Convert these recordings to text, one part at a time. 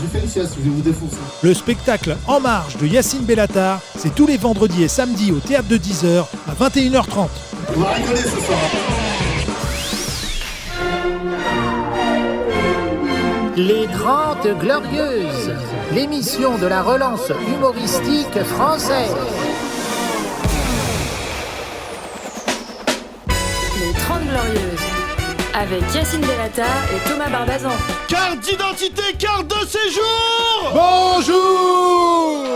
J'ai fait une sieste, je vais vous défoncer. Le spectacle En Marche de Yacine Bellatar, c'est tous les vendredis et samedis au Théâtre de 10h à 21h30. On va rigoler ce soir. Les 30 Glorieuses, l'émission de la relance humoristique française. Les 30 Glorieuses, avec Yacine Bellatar et Thomas Barbazan. Carte d'identité, carte de séjour. Bonjour.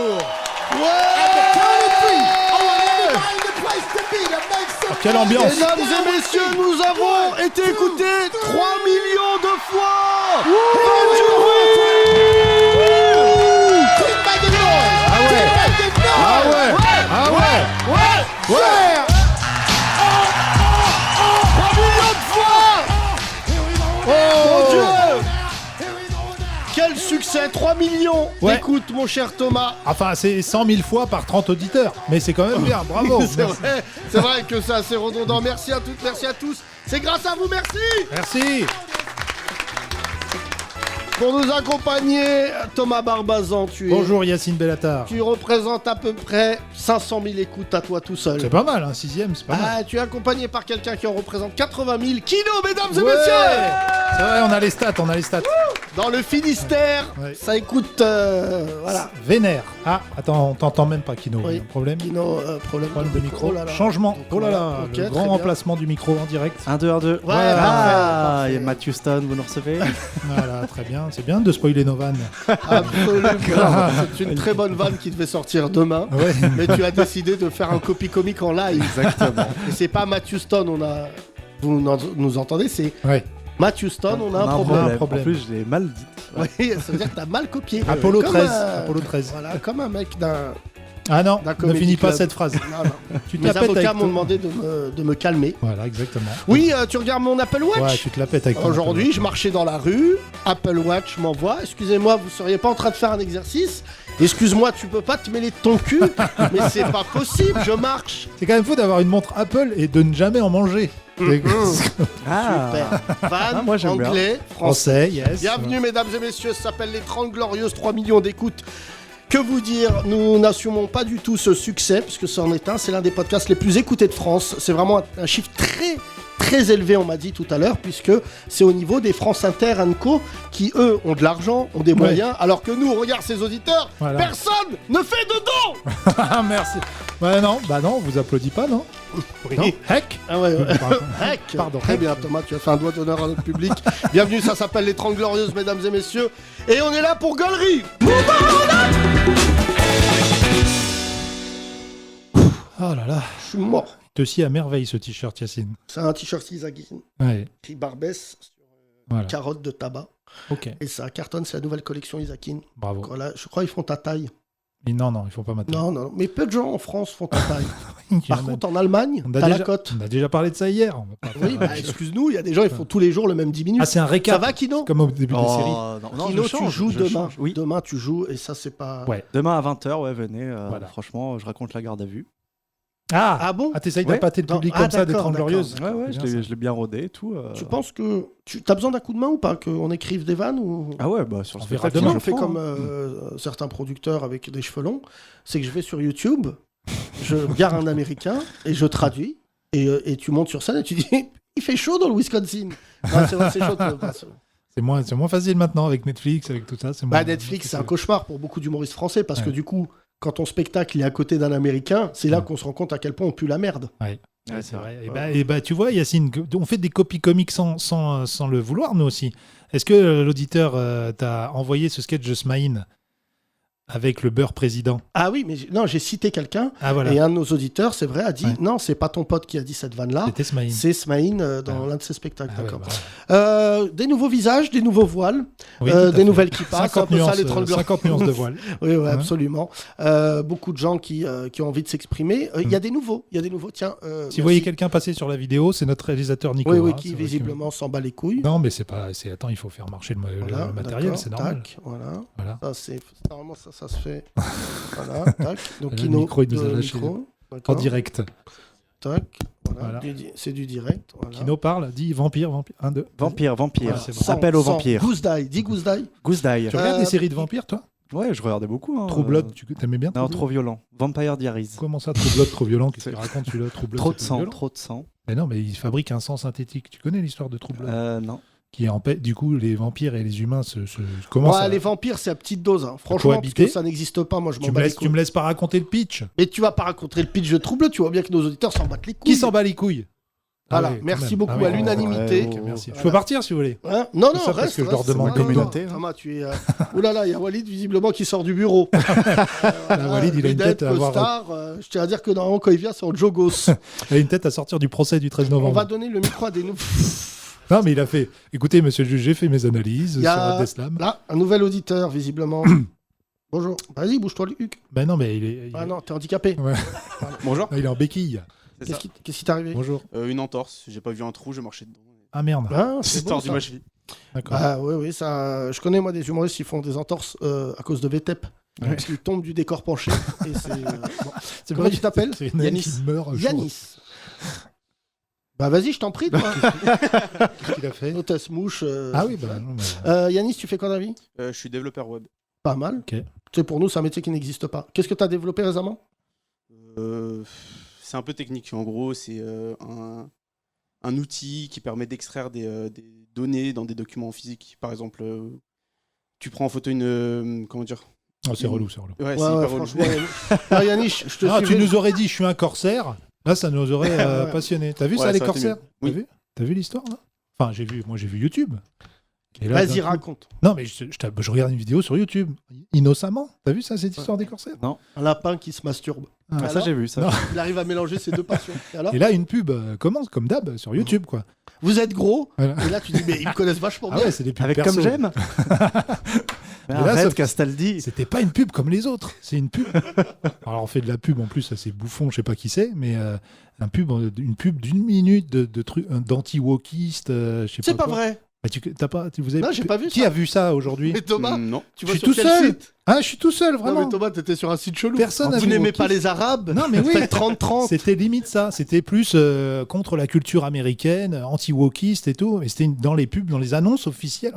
Quelle ambiance! Mesdames et messieurs, nous avons été écoutés 3 millions de fois. Faites du bruit. 3 millions de fois. Mon Dieu. Quel succès, 3 millions d'écoutes, mon cher Thomas. Enfin, c'est 100 000 fois par 30 auditeurs, mais c'est quand même bien, bravo! C'est vrai que c'est assez redondant. Merci à toutes, merci à tous. C'est grâce à vous, merci. Merci! Pour nous accompagner, Thomas Barbazan, Bonjour Yacine Bellatar. Tu représentes à peu près 500 000 écoutes à toi tout seul. C'est pas mal, hein, 6ème, c'est pas mal. Tu es accompagné par quelqu'un qui en représente 80 000. Kino, mesdames et Ouais. messieurs. C'est vrai, on a les stats. Dans le Finistère, Ouais. ça écoute, voilà. Vénère. Ah, attends, on t'entend même pas, Kino. Oui. Il y a un problème? Kino, problème De micro. Oh là là. Changement. Donc, Oh là là, voilà. Ok, le très grand bien. remplacement du micro en direct. 1, 2, 1, 2. Ouais, Ah, parfait. il y a Matthew Stone, vous nous recevez. Voilà, très bien. C'est bien de spoiler nos vannes. Absolument. C'est une très bonne vanne qui devait sortir demain. Ouais. Mais tu as décidé de faire un copie comique en live. Exactement. Et c'est pas Matthew Stone, vous nous entendez, c'est Ouais. Matthew Stone, on a un problème. problème. En plus, je l'ai mal dit. Oui, ça veut dire que t'as mal copié. Apollo Comme 13. un- Apollo 13. Voilà, comme un mec d'un Ah non, D'un ne comedy finis pas club. cette phrase. Non, non. Tu te Mes la pètes avocats avec m'ont demandé de me calmer. Voilà, exactement. Oui, tu regardes mon Apple Watch. Ouais, tu te la pètes avec ton Aujourd'hui, je marchais dans la rue, Apple Watch m'envoie. Excusez-moi, vous seriez pas en train de faire un exercice? Excuse-moi, tu peux pas te mêler de ton cul? Mais c'est pas possible, je marche. C'est quand même fou d'avoir une montre Apple et de ne jamais en manger. Ah, Super. Van, moi, j'aime bien. anglais, français. Français, yes. Bienvenue, mesdames et messieurs, ça s'appelle les 30 Glorieuses, 3 millions d'écoutes. Que vous dire, nous n'assumons pas du tout ce succès, puisque c'en est un, c'est l'un des podcasts les plus écoutés de France. C'est vraiment un chiffre très, très élevé, on m'a dit tout à l'heure, puisque c'est au niveau des France Inter Co, qui eux ont de l'argent, ont des moyens, alors que nous, on regarde ces auditeurs, Voilà. personne ne fait de dons. Ah, merci. Ouais, non, bah non, on vous applaudit pas, non? Oui. Non. Heck. Ah ouais, ouais. Pardon. Heck. Pardon. Très bien, Thomas, tu as fait un doigt d'honneur à notre public. Bienvenue, ça s'appelle les 30 Glorieuses, mesdames et messieurs. Et on est là pour Galerie. Oh là là. Je suis mort. Te scie à merveille ce t-shirt, Yacine. C'est un t-shirt Isaguine, Ouais, écrit Barbès, voilà. carotte de tabac. Ok, Et ça cartonne, c'est la nouvelle collection Isaguine. bravo. Voilà, je crois qu'ils font ta taille. Mais non, il faut pas maintenant. Non, mais peu de gens en France font ta taille. Il y Par en a- contre, en Allemagne, on a t'as la déjà- cote. On a déjà parlé de ça hier. On va pas Oui, faire- bah, excuse-nous, il y a des gens, ils font tous les jours le même 10 minutes. Ah, c'est un Ça récap. va, Kino? Comme au début des séries. Oh, non, Kino, je change, tu joues je demain. change, oui. Demain, tu joues, et ça, c'est pas... Ouais. Demain à 20h, ouais, venez. Voilà. Franchement, je raconte la garde à vue. Ah bon? Ah, t'essayes Ouais. d'appâter le Non, public ah, comme ça, des d'accord, 30 glorieuses. Ouais, ouais, C'est je bien, l'ai bien rodé et tout. Tu penses que... Tu as besoin d'un coup de main ou pas? Qu'on écrive des vannes ou... Ah ouais, bah sur le On verra spectacle, demain. Sinon, je on fait le comme prends, certains producteurs avec des cheveux longs, c'est que je vais sur YouTube, je regarde un Américain et je traduis, et tu montes sur scène et tu dis « Il fait chaud dans le Wisconsin !» Non, c'est vrai, c'est chaud. C'est moins facile maintenant avec Netflix, avec tout ça. C'est Bah, moins- Netflix, c'est un cauchemar pour beaucoup d'humoristes français, parce que Ouais. du coup, quand ton spectacle est à côté d'un Américain, c'est là qu'on se rend compte à quel point on pue la merde. Ouais. Ouais, C'est vrai. Et bah, tu vois, Yacine, on fait des copies comiques sans le vouloir, nous aussi. Est-ce que l'auditeur t'a envoyé ce sketch de Smaïn avec le beurre président? Ah oui, mais j'ai cité quelqu'un, Ah voilà, et un de nos auditeurs, c'est vrai, a dit Ouais. non, c'est pas ton pote qui a dit cette vanne-là, c'était Smaïn. c'est Smaïn dans Ah. l'un de ses spectacles. Ah ouais, d'accord. voilà. Des nouveaux visages, des nouveaux voiles, Oui, tout à des fait. nouvelles qui passent, un 50 peu ça nuances, les 30 glorieuses. 50 nuances de voile. Oui, Ouais. absolument. Beaucoup de gens qui ont envie de s'exprimer. Il y a des nouveaux, Tiens, Si merci. vous voyez quelqu'un passer sur la vidéo, c'est notre réalisateur Nico. Oui, hein, qui c'est vrai que- visiblement s'en bat les couilles. Non, mais c'est pas. Attends, il faut faire marcher le Voilà, matériel, d'accord, c'est normal. tac, voilà. Voilà. Ça, normalement, ça se fait. Voilà, tac. Donc, Le Kino, micro, il nous a de lâché. micro, En d'accord, direct. tac, Voilà. C'est du direct. Voilà. Kino parle, dit vampire. 1, 2. Vampire. Voilà, c'est bon. Appel aux vampires. Goose Die, dis Goose Die. Goose Die. Tu regardes des séries de vampires, toi Ouais, je regardais beaucoup. Hein, True Blood, tu t'aimais bien Non, True trop violent. Vampire Diaries. Comment ça, True Blood, trop violent Qu'est-ce qu'il raconte celui-là True Blood, Trop de c'est sang, violent. trop de sang. Mais non, mais il fabrique un sang synthétique. Tu connais l'histoire de True Blood Non. Qui empêche, du coup, les vampires et les humains commencent à... Les vampires, c'est à petite dose. Hein. Franchement, parce cohabiter. que ça n'existe pas. Moi, je m'en Tu bats les me couilles. laisses pas raconter le pitch. Mais tu vas pas raconter le pitch de Trouble, tu vois bien que nos auditeurs s'en battent les couilles. Qui s'en bat les couilles Voilà, Ah ouais, quand merci même. beaucoup Ah ouais, à l'unanimité. ok, merci. Voilà. Je peux partir si vous voulez. Hein non, C'est non, ça, parce reste. que je leur reste. demande Non, des non, communautés, non. hein. Thomas, tu es. Ouh là là, il y a Walid visiblement qui sort du bureau. Walid, il a une tête à avoir- Costard, je tiens à dire que normalement, quand il vient, c'est en jogos. Il a une tête à sortir du procès du 13 On novembre. va donner le micro à des nouveaux. Non, mais il a fait. Écoutez, monsieur le juge, j'ai fait mes analyses Il y sur a Abdeslam. là un nouvel auditeur, visiblement. Bonjour. Vas-y, bouge-toi, Luc. Ben non, mais il Ah non, t'es handicapé. Ouais. Bonjour. il est en béquille. C'est ça. Qu'est-ce qui t'est arrivé? Bonjour. Une entorse. J'ai pas vu un trou, je marchais dedans. Ah merde. Ah, J'ai c'est bon, tordu ça. ma cheville. D'accord. Ah oui, ça. Je connais moi des humoristes qui font des entorses à cause de VTEP. Ouais. Parce qu'ils tombent du décor penché. Et c'est. Bon. C'est Comment vrai, tu t'appelles? C'est une Yanis. qui meurt un jour. Yanis. Bah vas-y, je t'en prie, toi. Qu'est-ce qu'il a fait Hôtesse mouche. Ah oui, bah non, mais- Yanis, tu fais quoi dans la vie? Je suis développeur web. Pas mal. Ok. Tu sais, pour nous, c'est un métier qui n'existe pas. Qu'est-ce que tu as développé récemment? C'est un peu technique. En gros, c'est un outil qui permet d'extraire des données dans des documents physiques. Par exemple, tu prends en photo une. Comment dire? Oh, c'est relou, c'est relou. Ouais, c'est hyper relou. franchement. Alors, Yanis, je te Ah, tu suivais- nous aurais dit, je suis un corsaire. Là, ça nous aurait Ouais. passionné. T'as vu Ouais, ça, les ça aurait été corsaires mieux. Oui. T'as vu l'histoire, là Enfin, moi, j'ai vu YouTube. Et là, Vas-y, d'un coup- raconte. Non, mais je regarde une vidéo sur YouTube. Innocemment. T'as vu ça, cette histoire des corsaires Un lapin qui se masturbe. Ah, Ah, ça, alors j'ai vu ça. Non. Il arrive à mélanger ces deux passions. Et alors Et là, une pub commence comme d'hab sur YouTube, quoi. Vous êtes gros. Voilà. Et là, tu dis, mais ils me connaissent vachement Ah bien. ouais, c'est des pubs Avec perso. Comme j'aime. Mais là, Arrête, sauf- Castaldi. C'était pas une pub comme les autres. C'est une pub. Alors, on fait de la pub en plus, ça c'est bouffon, je sais pas qui c'est, mais une pub d'une minute de trucs d'anti-wokiste, je sais pas. C'est pas quoi. vrai. Bah, vous avez Non, j'ai pas vu Qui ça. a vu ça aujourd'hui Mais Thomas, Non. tu Je vas suis sur tout quel seul. site? Ah, je suis tout seul, Non, vraiment. mais Thomas, t'étais sur un site chelou. Personne n'a Vous vu n'aimez Wokiste. pas les Arabes? Non, mais oui. Faites 30-30. C'était limite ça. C'était plus contre la culture américaine, anti-wokiste et tout. Et c'était dans les pubs, dans les annonces officielles,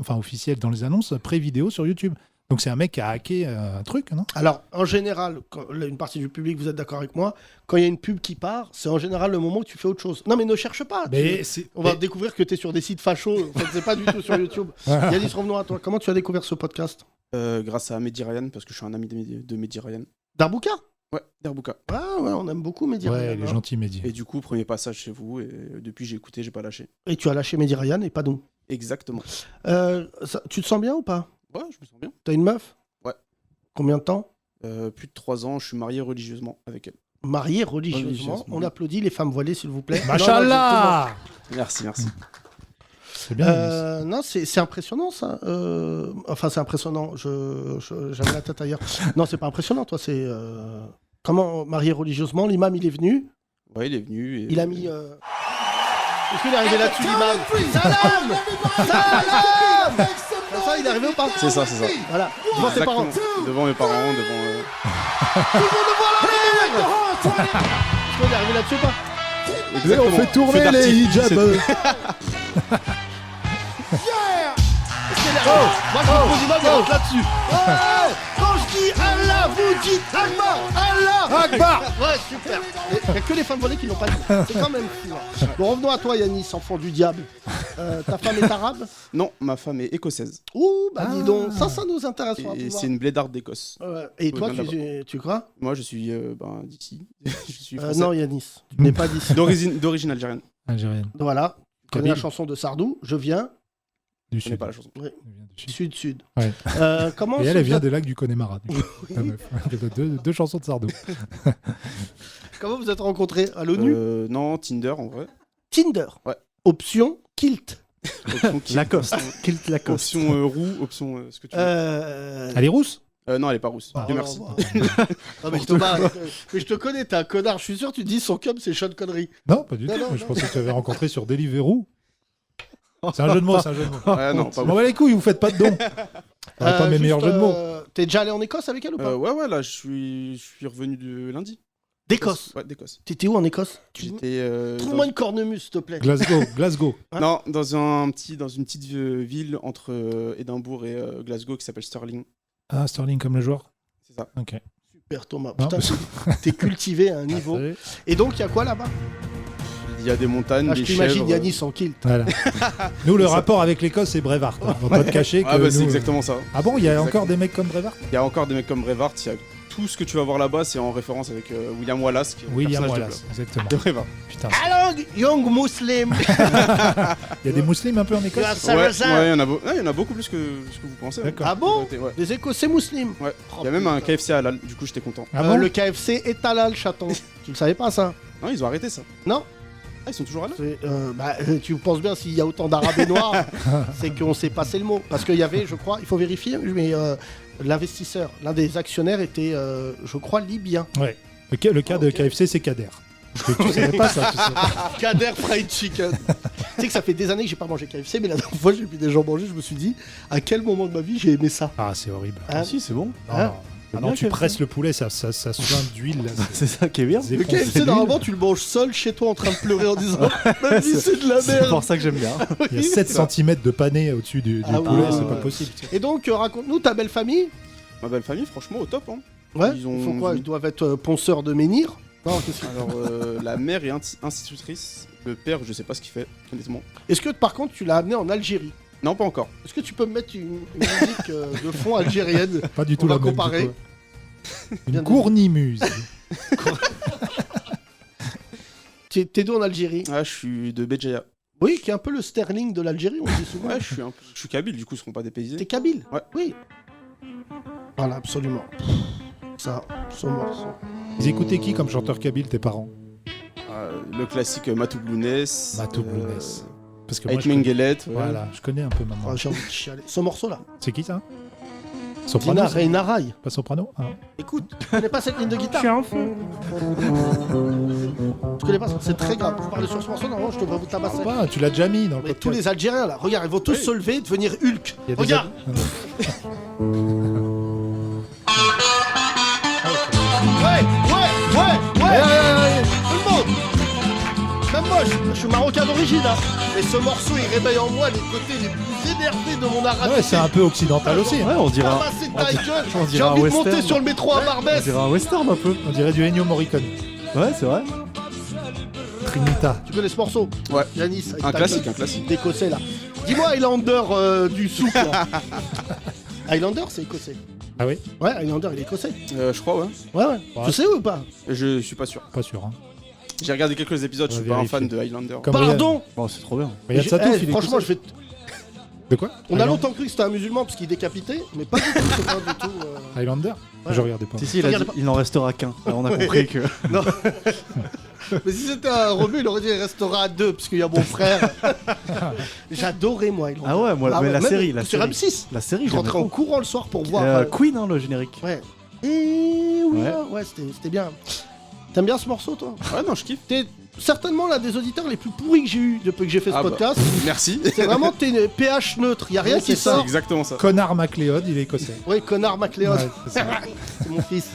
dans les annonces pré-vidéo sur YouTube. Donc c'est un mec qui a hacké un truc, non? Alors, en général, une partie du public, vous êtes d'accord avec moi, quand il y a une pub qui part, c'est en général le moment où tu fais autre chose. Non, mais ne cherche pas. Mais On va découvrir que tu es sur des sites fachos. En fait, c'est pas du tout sur YouTube. Yanis, revenons à toi. Comment tu as découvert ce podcast? Grâce à Mehdi Ryan, parce que je suis un ami de Mehdi Ryan. Darbouka? Ouais, Derbuka. Ah ouais, on aime beaucoup Mehdi Ouais, Ryan, il est hein. gentil, Mehdi. Et du coup, premier passage chez vous, et depuis j'ai écouté, j'ai pas lâché. Et tu as lâché Mehdi Ryan et pas nous. Exactement. Tu te sens bien ou pas? Ouais, je me sens bien. T'as une meuf? Ouais. Combien de temps? Plus de 3 ans, je suis marié religieusement avec elle. Marié religieusement. Religieusement, On oui. applaudit les femmes voilées, s'il vous plaît. Machallah. Merci, merci. C'est bien. Yanis. Non, c'est impressionnant ça. Enfin, c'est impressionnant. J'avais la tête ailleurs. Non, c'est pas impressionnant, toi. C'est comment marié religieusement. L'imam, il est venu. Ouais, il est venu. Et... Il a mis. Est-ce qu'il est arrivé là-dessus, l'imam? Salam, salam. Comme ça, il est arrivé ou pas? C'est ça, c'est ça. Voilà. Devant tes parents. Exactement. Devant mes parents, devant. Est-ce qu'il est arrivé là-dessus ou pas? Exactement. On fait tourner Feu les d'artifice, hijabs. Est-ce qu'il est arrivé? Moi, je me pose l'imam, il rentre là-dessus. Ouais. Quand je dis Allah, vous dites Akbar. Allah. Akbar. Ouais, super. Il n'y a que les femmes volées qui l'ont pas dit. C'est quand même fou. Hein. Bon, revenons à toi, Yanis, enfant du diable. Ta femme est arabe? Non, ma femme est écossaise. Ouh, bah dis donc, ça nous intéresse. on va Et pouvoir- c'est une blédarde d'Écosse. Et toi, vient tu crois? Moi, je suis d'ici. Je suis français. Non, Yanis, tu n'es pas d'ici. D'origine algérienne. Algérienne. Voilà, tu connais la Kabyle. chanson de Sardou, je viens Du Je connais sud. pas la chanson. Elle vient du sud. sud-sud. Ouais. Comment Et se elle vient fait- des lacs du Connemara. du coup. La meuf. Elle a deux chansons de Sardou. Comment vous êtes rencontrés? À l'ONU? Non, Tinder en vrai. Tinder. Ouais. Option kilt. Option qui- Lacoste. Kilt Lacoste. Option roux, option ce que tu veux. Elle est rousse? Non, elle est pas rousse. Ah, Dieu non, merci. bah. Non, mais Thomas, mais je te connais, t'es un connard. Je suis sûr, tu dis son cum, c'est Sean Connery. Non, pas du Non, tout. non, Moi, je non. pensais que tu avais rencontré sur Deliveroo. C'est un jeu de mots, c'est un jeu de mots. Ouais, non, pas Bon, bah les couilles, vous faites pas de dons. Pas mes Juste, meilleurs jeux de mots. T'es déjà allé en Écosse avec elle ou pas? Ouais, là, je suis revenu de lundi. D'Écosse. Ouais, d'Écosse. T'étais où en Écosse? J'étais. Trouve-moi une cornemuse, s'il te plaît. Glasgow. Hein Non, dans une petite ville entre Édimbourg et Glasgow qui s'appelle Stirling. Ah, Sterling comme le joueur. C'est ça. Ok. Super Thomas. Non, Putain, t'es cultivé à un niveau. Allez. Et donc, il y a quoi là-bas? Il y a des montagnes, Ah, des je t'imagine chèvres. Yanis en kilt. Voilà. Nous, le rapport avec l'Écosse, c'est Brevard. On va pas te cacher que Ah, bah nous, c'est exactement ça. Ah bon, il y a Exactement. encore des mecs comme Brevard? Il y a encore des mecs comme Brevard. Il y a tout ce que tu vas voir là-bas, c'est en référence avec William Wallace. Qui est le William personnage Wallace, exactement. de Brevard. Putain. Alors, young Muslim. Il y a des musulmans un peu en Écosse? Ouais, il y en a beaucoup plus que ce que vous pensez. D'accord. Ah bon? Ouais. Les Écossais musulmans. Ouais. Oh, Il y a même un putain. KFC halal, du coup j'étais content. Ah bon? Le KFC est halal, chaton. Tu le savais pas ça? Non, ils ont arrêté ça. Non. Ah, ils sont toujours halal. Tu penses bien, s'il y a autant d'arabes et noirs, c'est qu'on s'est passé le mot. Parce qu'il y avait, je crois, il faut vérifier, mais l'investisseur, l'un des actionnaires était, je crois, libyen. Ouais. Le cas de Ok. KFC, c'est Kader. Tu savais pas ça, tu sais. Kader Fried Chicken. Tu sais que ça fait des années que j'ai pas mangé KFC, mais la dernière fois j'ai vu des gens manger, je me suis dit, à quel moment de ma vie j'ai aimé ça? Ah, c'est horrible. Hein? Si, c'est bon. Non, Hein non. Ah non, bien tu KFC. presses le poulet, ça suinte d'huile. là, C'est ça qui est bien. c'est Le époncé KFC, d'huile. normalement, tu le manges seul chez toi en train de pleurer en disant, même si c'est de la C'est merde. pour ça que j'aime bien. Il y a 7 cm de pané au-dessus du Ah poulet, oui, c'est ouais, pas ouais. possible. Et donc, raconte-nous ta belle famille. Ma belle famille, franchement, au top. Hein. Ouais, Ils ont- il faut quoi? Ils doivent être ponceurs de menhir? Non, qu'est-ce que... Alors, la mère est institutrice. Le père, je sais pas ce qu'il fait, honnêtement. Est-ce que par contre tu l'as amené en Algérie? Non, pas encore. Est-ce que tu peux me mettre une musique de fond algérienne? Pas du tout On va la même. comparer. du coup. Bien Une de- cournimuse. T'es d'où en Algérie? Ah, je suis de Béjaïa. Oui, qui est un peu le Sterling de l'Algérie, on dit souvent. Ouais, je suis kabyle, du coup, ils seront pas T'es dépaysés. kabyle? Ouais. Oui. Voilà, absolument. Ça, ce morceau. Ils écoutaient qui comme chanteur kabyle, tes parents? Le classique Matou Blounès. Matou Blounès. Parce que moi, Ait je connais... Mengelet. Voilà, je connais un peu maman. Oh, j'ai envie de chialer. Ce morceau-là. C'est qui ça? Soprano? Dina ça Reinaray. Pas soprano? Ah. Écoute, tu connais pas cette ligne de guitare? Tu connais pas ça? C'est très grave. Vous parlez sur ce morceau, normalement, je devrais vous tabasser. Ah, tu l'as déjà mis dans le Mais podcast. tous les Algériens, là, regarde, ils vont tous se lever et devenir Hulk. Il y a des Regarde. Ouais, tout le monde. Même moi, je suis marocain d'origine, hein. Mais ce morceau, il réveille en moi les côtés les plus énervés de mon arabe. Ouais, c'est un peu occidental aussi. Ouais, Hein. on dirait, Ramasser ta gueule. on J'ai dirait un envie de monter western. sur le métro à on Barbès. dirait un western un peu. On dirait du Ennio Morricone. Ouais, c'est vrai. Trinita. Tu connais ce morceau? Ouais. Yanis, avec Un ta classique, gueule un classique. d'Écossais, là. Dis-moi, Highlander du souk, là. Highlander, c'est écossais. Ah oui? Ouais, Highlander, il est écossais. Je crois, ouais. Ouais. Ouais. Tu sais ou pas? Je suis pas sûr. Pas sûr. Hein. J'ai regardé quelques épisodes, On je va suis pas un vérifier. fan de Highlander. Comme Pardon. Bon, c'est trop bien. Il y a de ça tout, il est franchement, écossais. je vais... De quoi? On a Highlander. longtemps cru que c'était un musulman parce qu'il décapitait, mais pas du tout, c'est pas du tout... Highlander? Ouais. Je regardais pas. Si, il a Regarde dit, pas. il n'en restera qu'un. Alors, on a Ouais. compris que. Non. Mais si c'était un rebeu, il aurait dit il restera à 2, parce qu'il y a mon frère. J'adorais, moi. Highlander. Ah ouais, moi, mais la même série, la sur série. M6. La série, Je j'aimais rentrais en trop. courant le soir pour voir... Queen, hein, le générique. Ouais. Et oui, Ouais. ouais, c'était bien. T'aimes bien ce morceau, toi? Ouais, non, je kiffe. T'es certainement l'un des auditeurs les plus pourris que j'ai eu depuis que j'ai fait ce Ah bah. podcast. Merci. C'est vraiment t'es pH neutre, y a rien Ouais, qui c'est ça. C'est sort. exactement ça. Connard MacLeod, il est écossais. Oui, connard MacLeod, Ouais, c'est ça. c'est mon fils.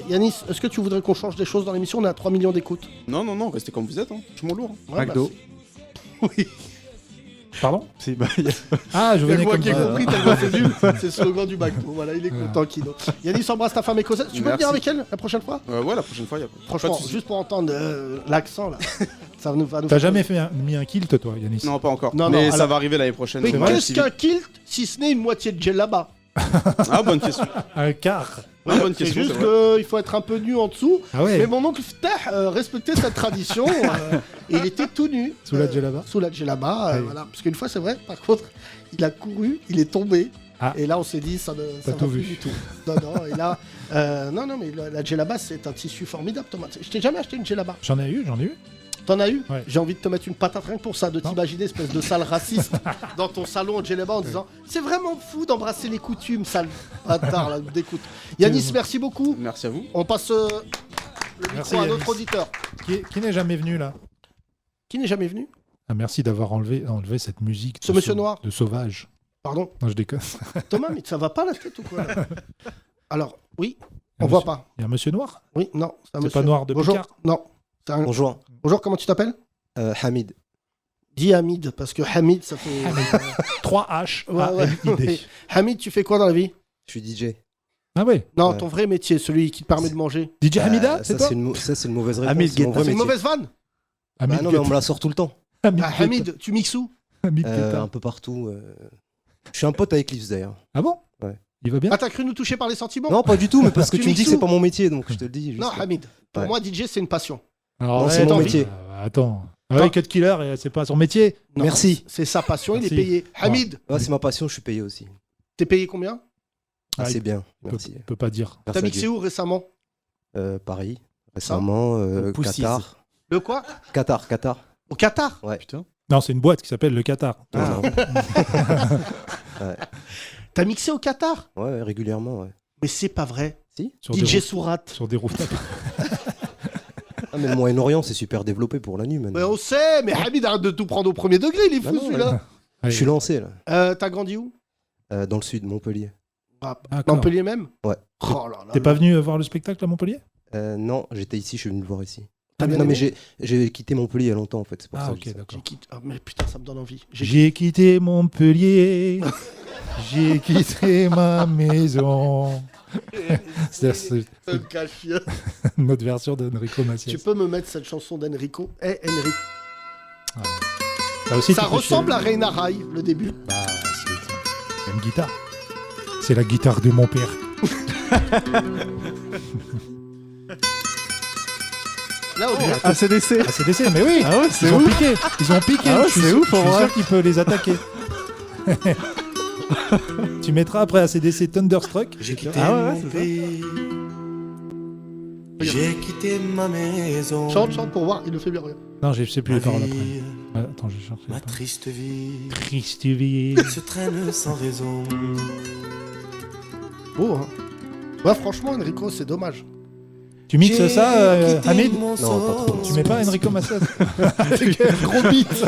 Yanis, est-ce que tu voudrais qu'on change des choses dans l'émission? On est à 3 millions d'écoutes. Non, non, non, restez comme vous êtes. Hein. Je m'en lourd. Ouais, McDo. bah, oui. Pardon? Si, bah, il y a- Ah, je C'est venais moi comme qui ai ça. compris tellement c'est nul. C'est le slogan du McDo. Voilà, il est content, Kino. Yanis, embrasse ta femme écossaise. Tu peux Merci. venir avec elle la prochaine fois? Ouais, la prochaine fois, il y a pas Franchement, de soucis. juste pour entendre l'accent là. Ça va nous T'as faire jamais mis un kilt, toi, Yanis? Non, pas encore. Non, mais non, ça alors- va arriver l'année prochaine. Mais C'est vrai, qu'est-ce qu'un kilt si ce n'est une moitié de djellaba? Ah, bonne question. Un quart. Ouais, bonne C'est question. juste c'est vrai. qu'il faut être un peu nu en dessous. Ah ouais. Mais mon oncle Ftah respectait cette tradition. Et il était tout nu. Sous la djellaba? Sous la djellaba, Ouais. voilà. Parce qu'une fois, c'est vrai, par contre, il a couru, il est tombé. Ah. Et là, on s'est dit, ça ne T'as va tout plus vu. du tout. Non, non, et là... non, mais la djellaba, c'est un tissu formidable, Thomas. Je t'ai jamais acheté une djellaba. J'en ai eu. T'en as eu? Ouais. J'ai envie de te mettre une patate rien que pour ça, de Non. t'imaginer, espèce de sale raciste, dans ton salon en djellaba en disant c'est vraiment fou d'embrasser les coutumes, sale bâtard, là, d'écoute. Yanis, merci beaucoup. Merci à vous. On passe le Merci, micro à Yanis. notre auditeur. Qui n'est jamais venu, là? Qui n'est jamais venu? Ah, merci d'avoir enlevé cette musique. Ce monsieur noir. De sauvage. Pardon? Non, je déconne. Thomas, mais ça va pas la tête ou quoi là? Alors, oui, On voit pas. Il y a un monsieur noir. Oui, non. C'est un C'est monsieur. pas noir de Bonjour. Picard. Non. C'est un- Bonjour, Bonjour, comment tu t'appelles Hamid. Dis Hamid, parce que Hamid, ça fait. 3 H Ouais, ouais. A-M-I-D. Hamid, tu fais quoi dans la vie? Je suis DJ. Ah ouais. Non, Ouais. ton vrai métier, celui qui te permet de manger. DJ Hamida, c'est ça, toi c'est ça, c'est une mauvaise réponse. Hamid c'est mon Guetta. vrai C'est une métier. mauvaise vanne. Hamid Bah non, mais on Guetta. me la sort tout le temps. Hamid Ah, Guetta. Hamid, tu mixes où? Hamid Guetta. Un peu partout. Je suis un pote avec Liv d'ailleurs. Ah bon? Ouais. Il va bien? Ah, t'as cru nous toucher par les sentiments? Non, pas du tout, mais parce que Tu tu me dis mixes que c'est où pas mon métier, donc je te le dis. Juste. Non, Hamid. Pour Ouais. moi, DJ, c'est une passion. Alors, Non, ouais, c'est mon attends, métier. Attends. Ah ouais, Cut Killer, c'est pas son métier. Non, Merci. C'est sa passion, il est Merci. payé. Hamid, Ouais, c'est ma passion, je suis payé aussi. t'es payé combien? Ah, c'est bien. Il Merci. peut pas dire. Grâce T'as à mixé Dieu. où récemment? Paris, récemment, Poussies. Qatar. Le quoi? Qatar. Au Qatar? Ouais. Putain. Non, c'est une boîte qui s'appelle le Qatar. Ah. T'as mixé au Qatar? Ouais, régulièrement, ouais. Mais c'est pas vrai. Sur DJ des Sourat. sur des rooftops. Ah, mais le Moyen-Orient, c'est super développé pour la nuit maintenant. Mais on sait, mais Hamid arrête de tout prendre au premier degré, il est Bah fou non, celui-là. Je suis lancé, là. T'as grandi où? Dans le sud, Montpellier. D'accord. Montpellier même? Ouais. Oh là là. T'es pas venu voir le spectacle à Montpellier? Non, j'étais ici, je suis venu le voir ici. T'as bien Non, mais aimé? j'ai quitté Montpellier il y a longtemps, en fait. C'est pour Ah ça que ok, je dis ça. d'accord. Mais putain, ça me donne envie. J'ai quitté Montpellier. J'ai quitté ma maison. C'est notre version d'Enrico Macias. Tu peux me mettre cette chanson d'Enrico? Eh, Enrico. Ça, aussi, Ça tu peux ressemble à chier. Reina Rai, le début. Bah, c'est une guitare. C'est la guitare de mon père. Là, on dirait. ACDC. Ah, c'est décès, mais oui. Ah ouais, c'est Ils ont ouf. piqué. Ils ont piqué. Ah ouais, Je suis c'est sûr- ouf, en Je suis vrai. sûr qu'il peut les attaquer. Tu mettras après ACDC Thunderstruck. J'ai quitté Ah ouais, mon c'est ça. pays. J'ai quitté ma maison. Chante pour voir, il ne fait bien rien. Non, je sais plus Ma les paroles après. vie, Ah, attends, je cherche. ma triste vie Triste vie. se traîne sans raison. Beau, hein. Ouais, franchement, Enrico, c'est dommage. Tu mixes J'ai ça, quitté Hamid? mon Non, pas trop. Tu mets pas Enrico Macias? Gros beat.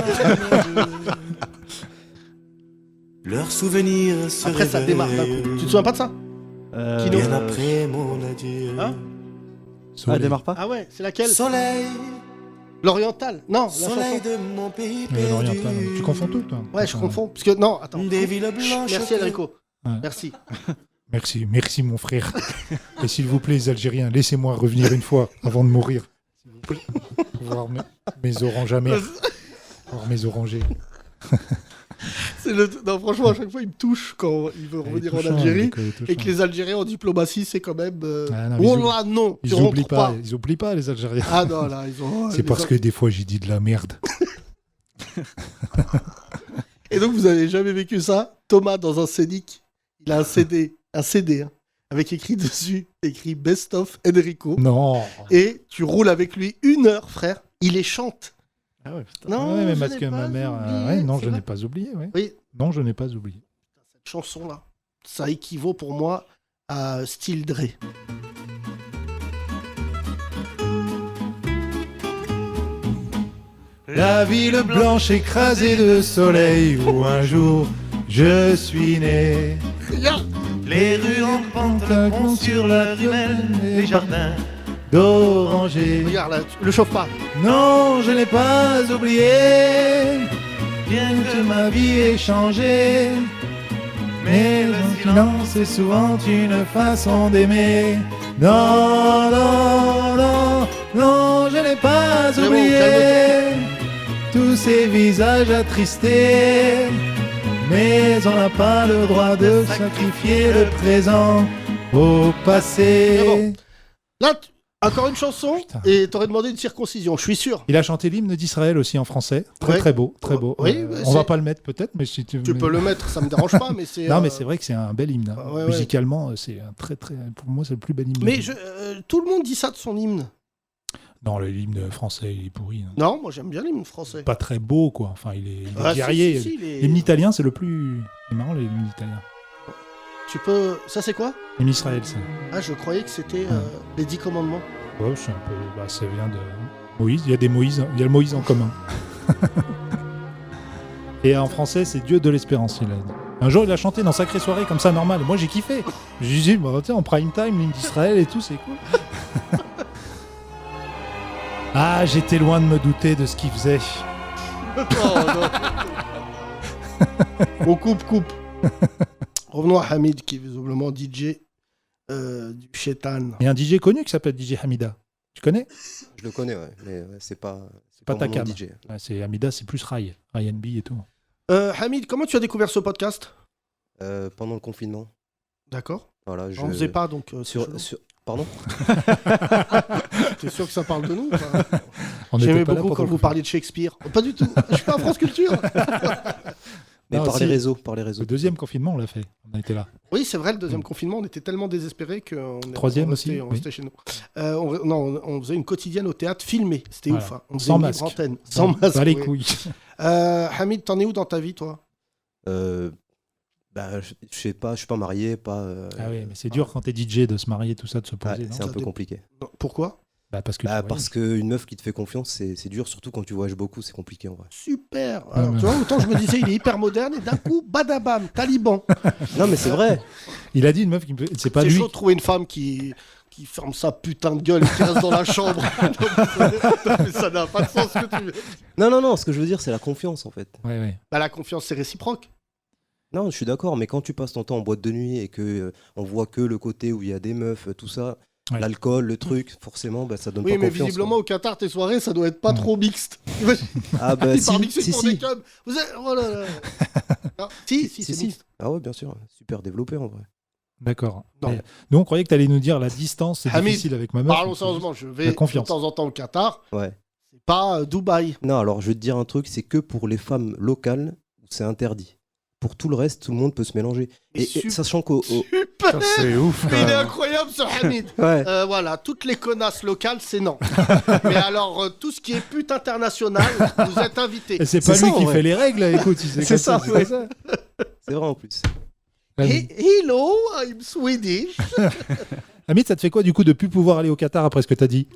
Leurs souvenirs se Après, ça démarre d'un coup. Tu te souviens pas de ça? Kino. Bien après mon adieu. Hein Ah, démarre pas. Ah ouais, c'est laquelle? Soleil, L'oriental. Non, la soleil chanson. de mon pays Mais l'oriental, perdu. tu confonds tout, toi. Ouais, je confonds. Parce que, non, attends. Des villes blanches. Merci, Enrico. Ouais. Merci. Merci mon frère. Et s'il vous plaît, les Algériens, laissez-moi revenir une fois avant de mourir. S'il vous plaît. Voir mes oranges amères. Voir mes orangers. Non, franchement, à chaque fois, il me touche quand il veut revenir en Algérie. Et que les Algériens en diplomatie, c'est quand même. Ah, non, mais Oh là, non, tu Ils oublient rentres pas, pas. ils oublient pas les Algériens. Ah non, là, ils ont. C'est parce que des fois j'ai dit de la merde. Et donc, vous avez jamais vécu ça? Thomas, dans un Scénic, il a un CD, hein, avec écrit dessus, écrit Best of Enrico. Non. Et tu roules avec lui 1 heure, frère. Il les chante. Ah ouais, putain. Non, Ouais, mais je parce n'ai que ma pas mère. oublié, Ouais, non, c'est je vrai. n'ai pas oublié. Ouais. Oui, Non, je n'ai pas oublié. cette chanson-là, ça équivaut pour moi à Still Dre. La ville blanche écrasée de soleil où un jour je suis né. Regarde, Les rues en pente, le pont sur la rumelle, les jardins. D'oranger. regarde là, le chauffe pas. Non, je n'ai pas oublié. Bien que ma vie ait changé. Mais le silence est souvent une façon d'aimer. Non, non, non, non, je n'ai pas C'est bon, oublié tous ces visages attristés. Mais on n'a pas le droit de sacrifier le présent au passé. C'est bon. Là, encore une chanson, Putain. et t'aurais demandé une circoncision, je suis sûr. Il a chanté l'hymne d'Israël aussi en français. Très Ouais. très beau, très beau. Oui, bah, on va c'est- pas le mettre peut-être, mais si tu Tu peux le mettre, ça me dérange pas, mais c'est. Non, mais c'est vrai que c'est un bel hymne. Hein. Ouais, ouais. Musicalement, c'est un très très. Pour moi, c'est le plus bel hymne. Mais tout le monde dit ça de son hymne. Non, l'hymne français, il est pourri. Hein. Non, moi j'aime bien l'hymne français. Pas très beau, quoi. Enfin, il est Ah, si, guerrier. si, si, il est- L'hymne italien, c'est le plus. C'est marrant, l'hymne italien. Tu peux. Ça c'est quoi? L'hymne Israël, ça. Ah, je croyais que c'était les 10 commandements. Ouais, c'est un peu. Bah, ça vient de Moïse. Il y a des Moïse. Il y a le Moïse en commun. Et en français, c'est Dieu de l'espérance, il a dit. Un jour, il a chanté dans Sacrée Soirée comme ça, normal. Moi, j'ai kiffé. J'ai dit, bah, en prime time, l'hymne d'Israël et tout, c'est cool. Ah, j'étais loin de me douter de ce qu'il faisait. On coupe. Revenons à Hamid, qui est visiblement DJ du Chétan. Il y a un DJ connu qui s'appelle DJ Hamida. Tu connais? Je le connais, ouais, mais c'est pas ta mon cam. DJ. Ouais, c'est Hamida, c'est plus Rai NB et tout. Hamid, comment tu as découvert ce podcast? Pendant le confinement. D'accord. Voilà, On faisait pas, donc... Pardon? T'es sûr que ça parle de nous? J'aimais beaucoup quand vous parliez de Shakespeare. Pas du tout. Je suis pas à France Culture. Mais par les réseaux. Le deuxième confinement, on l'a fait. On a été là. Oui, c'est vrai, le deuxième confinement, on était tellement désespérés qu'on Troisième restait, aussi, on oui. restait chez nous. On faisait une quotidienne au théâtre filmée. C'était Voilà. ouf. Hein. On faisait Sans une masque. libre antenne. Sans masque. Pas les oui. couilles. Hamid, t'en es où dans ta vie, toi? Je sais pas, je suis pas marié, pas. Ah oui, mais c'est dur quand t'es DJ de se marier, tout ça, de se poser. Ouais, non c'est un peu compliqué. Pourquoi? Parce que Parce qu'une meuf qui te fait confiance, c'est dur, surtout quand tu voyages beaucoup, c'est compliqué en vrai. Super. Alors, tu vois, autant je me disais, il est hyper moderne, et d'un coup, badabam, Taliban. Non, mais c'est vrai. Il a dit une meuf qui me... C'est pas C'est lui. chaud de trouver une femme qui ferme sa putain de gueule et qui reste dans la chambre. Mais ça n'a pas de sens ce que tu veux. Non, ce que je veux dire, c'est la confiance en fait. Ouais. Bah, la confiance, c'est réciproque. Non, je suis d'accord, mais quand tu passes ton temps en boîte de nuit et que on voit que le côté où il y a des meufs, tout ça, ouais. L'alcool, le truc, forcément, ça donne oui, pas mais confiance. visiblement, quoi. au Qatar, tes soirées, ça doit être pas trop mixte. Ah bah Hyper mixé si, pour des cubs. Vous êtes... Oh là là. Non, si, c'est mixte. Ah ouais, bien sûr, super développé en vrai. D'accord. Non. Nous, on croyait que tu allais nous dire la distance, c'est Hamid, difficile avec ma meuf. Parlons sérieusement, je vais La de confiance. temps en temps au Qatar. Ouais. C'est pas Dubaï. Non, alors je vais te dire un truc, c'est que pour les femmes locales, c'est interdit. Pour tout le reste, tout le monde peut se mélanger. Et sachant qu'au... Super. C'est ouf. Mais il est incroyable ce Hamid. Ouais. Voilà, toutes les connasses locales, c'est non. Mais alors, tout ce qui est pute international, vous êtes invités. Et c'est pas lui qui fait les règles, écoute. C'est ça, ouais. C'est vrai en plus. Hello, I'm Swedish. Hamid, ça te fait quoi du coup de plus pouvoir aller au Qatar après ce que t'as dit?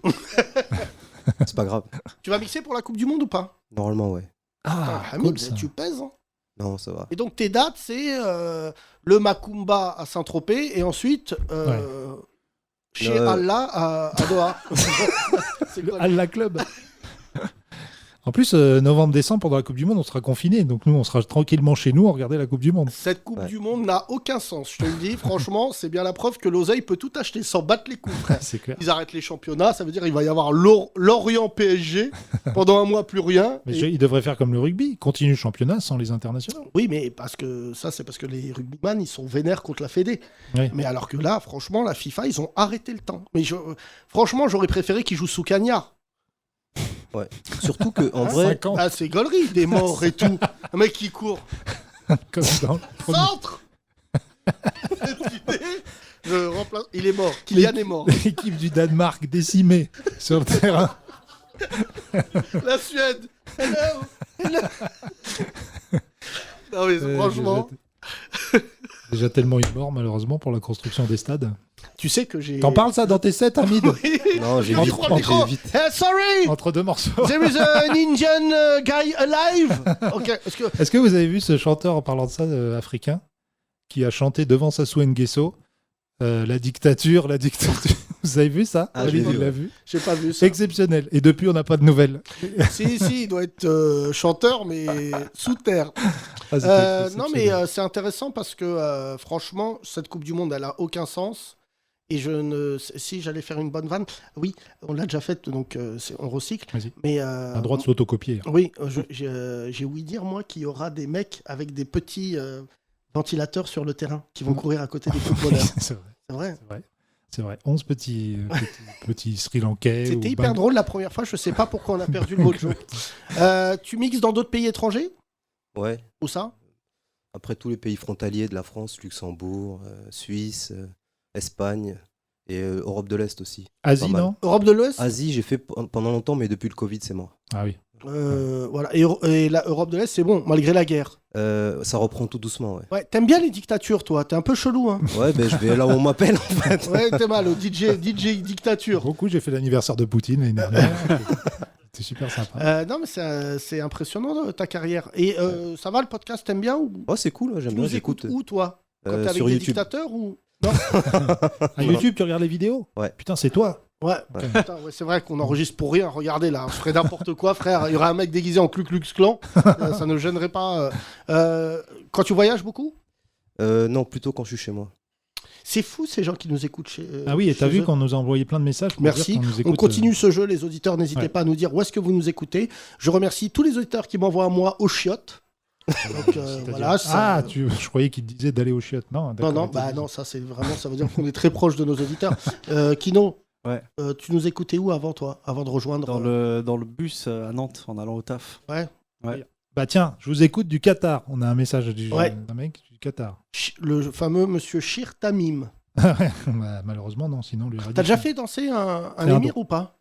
C'est pas grave. Tu vas mixer pour la Coupe du Monde ou pas? Normalement, ouais. Ah, Hamid, tu pèses, hein. Non, ça va. Et donc tes dates, c'est le Macumba à Saint-Tropez et ensuite chez Allah à Doha. C'est quoi, Allah Club. En plus, novembre-décembre, pendant la Coupe du Monde, on sera confinés. Donc nous, on sera tranquillement chez nous à regarder la Coupe du Monde. Cette Coupe du Monde n'a aucun sens. Je te le dis, franchement, c'est bien la preuve que l'oseille peut tout acheter sans battre les coups, frère. C'est clair. Ils arrêtent les championnats, ça veut dire qu'il va y avoir Lorient PSG. Pendant un mois, plus rien. Mais ils devraient faire comme le rugby. Continue le championnat sans les internationaux. Oui, mais parce que ça, c'est parce que les rugbyman, ils sont vénères contre la Fédé. Oui. Mais alors que là, franchement, la FIFA, ils ont arrêté le temps. Mais franchement, j'aurais préféré qu'ils jouent sous cagnard. Ouais. Surtout que en vrai, 50. Ah, c'est gaulerie, des morts et tout. Un mec qui court. Comme dans le premier. Centre. Je remplace. Il est mort. Kylian est mort. L'équipe du Danemark décimée sur le terrain. La Suède. Hello. Non mais franchement. Déjà tellement une mort malheureusement pour la construction des stades. Tu sais que j'ai. T'en parles ça dans tes sets, Hamid? non, j'ai vite. Sorry. Entre deux morceaux. There is an Indian guy alive. Ok. Est-ce que vous avez vu ce chanteur en parlant de ça africain qui a chanté devant Sassou Nguesso la dictature. Vous avez vu ça? Ah, j'ai vu. J'ai pas vu ça. Exceptionnel. Et depuis, on n'a pas de nouvelles. si, il doit être chanteur, mais sous terre. Non, mais c'est intéressant parce que franchement, cette Coupe du Monde, elle a aucun sens. Et si j'allais faire une bonne vanne, oui, on l'a déjà faite, donc on recycle. Vas-y. Mais un droit de s'autocopier. Oui, j'ai ouï dire moi qu'il y aura des mecs avec des petits ventilateurs sur le terrain qui vont courir à côté des footballeurs. C'est vrai. C'est vrai. 11 petits Sri Lankais. C'était hyper drôle la première fois. Je sais pas pourquoi on a perdu le mojo. Tu mixes dans d'autres pays étrangers? Ouais. Où ça? Après tous les pays frontaliers de la France, Luxembourg, Suisse, Espagne et Europe de l'Est aussi. Asie, non? Europe de l'Ouest? Asie, j'ai fait pendant longtemps, mais depuis le Covid, c'est mort. Ah oui. Voilà. Et la Europe de l'Est, c'est bon, malgré la guerre. Ça reprend tout doucement, ouais. Ouais, t'aimes bien les dictatures, toi. T'es un peu chelou, hein. Ouais, ben je vais là où on m'appelle, en fait. Ouais, t'es mal, au DJ dictature. Beaucoup, j'ai fait l'anniversaire de Poutine l'année dernière. C'est super sympa. Non, mais c'est impressionnant ta carrière. Et ça va, le podcast, t'aimes bien ou... Oh, c'est cool, j'aime Tu bien. nous écoutes J'écoute. où, toi? Quand t'es avec sur des YouTube. dictateurs ou... Non. À YouTube, tu regardes les vidéos? Ouais. Putain, c'est toi. Ouais, putain, ouais, c'est vrai qu'on enregistre pour rien. Regardez là, on ferait n'importe quoi, frère. Il y aurait un mec déguisé en Ku Klux Klan. Ça ne gênerait pas. Quand tu voyages beaucoup? Non, plutôt quand je suis chez moi. C'est fou ces gens qui nous écoutent chez. Ah oui, et t'as chez vu eux. qu'on nous a envoyé plein de messages pour Merci. dire qu'on nous On écoute. continue ce jeu, les auditeurs. N'hésitez Ouais. pas à nous dire où est-ce que vous nous écoutez. Je remercie tous les auditeurs qui m'envoient à moi aux chiottes. Donc voilà. Ça... Je croyais qu'il te disait d'aller au chiottes. Non, Non, non, ça c'est vraiment, ça veut dire qu'on est très proche de nos auditeurs. Kino, Ouais. tu nous écoutais où avant toi, avant de rejoindre Dans le bus à Nantes en allant au taf. Ouais. Bah tiens, je vous écoute du Qatar. On a un message Ouais. d'un mec du Qatar. Le fameux monsieur Shir Tamim. Bah, malheureusement, non. Sinon, lui aurait dit T'as déjà ça. fait danser un C'est un émir don. ou pas?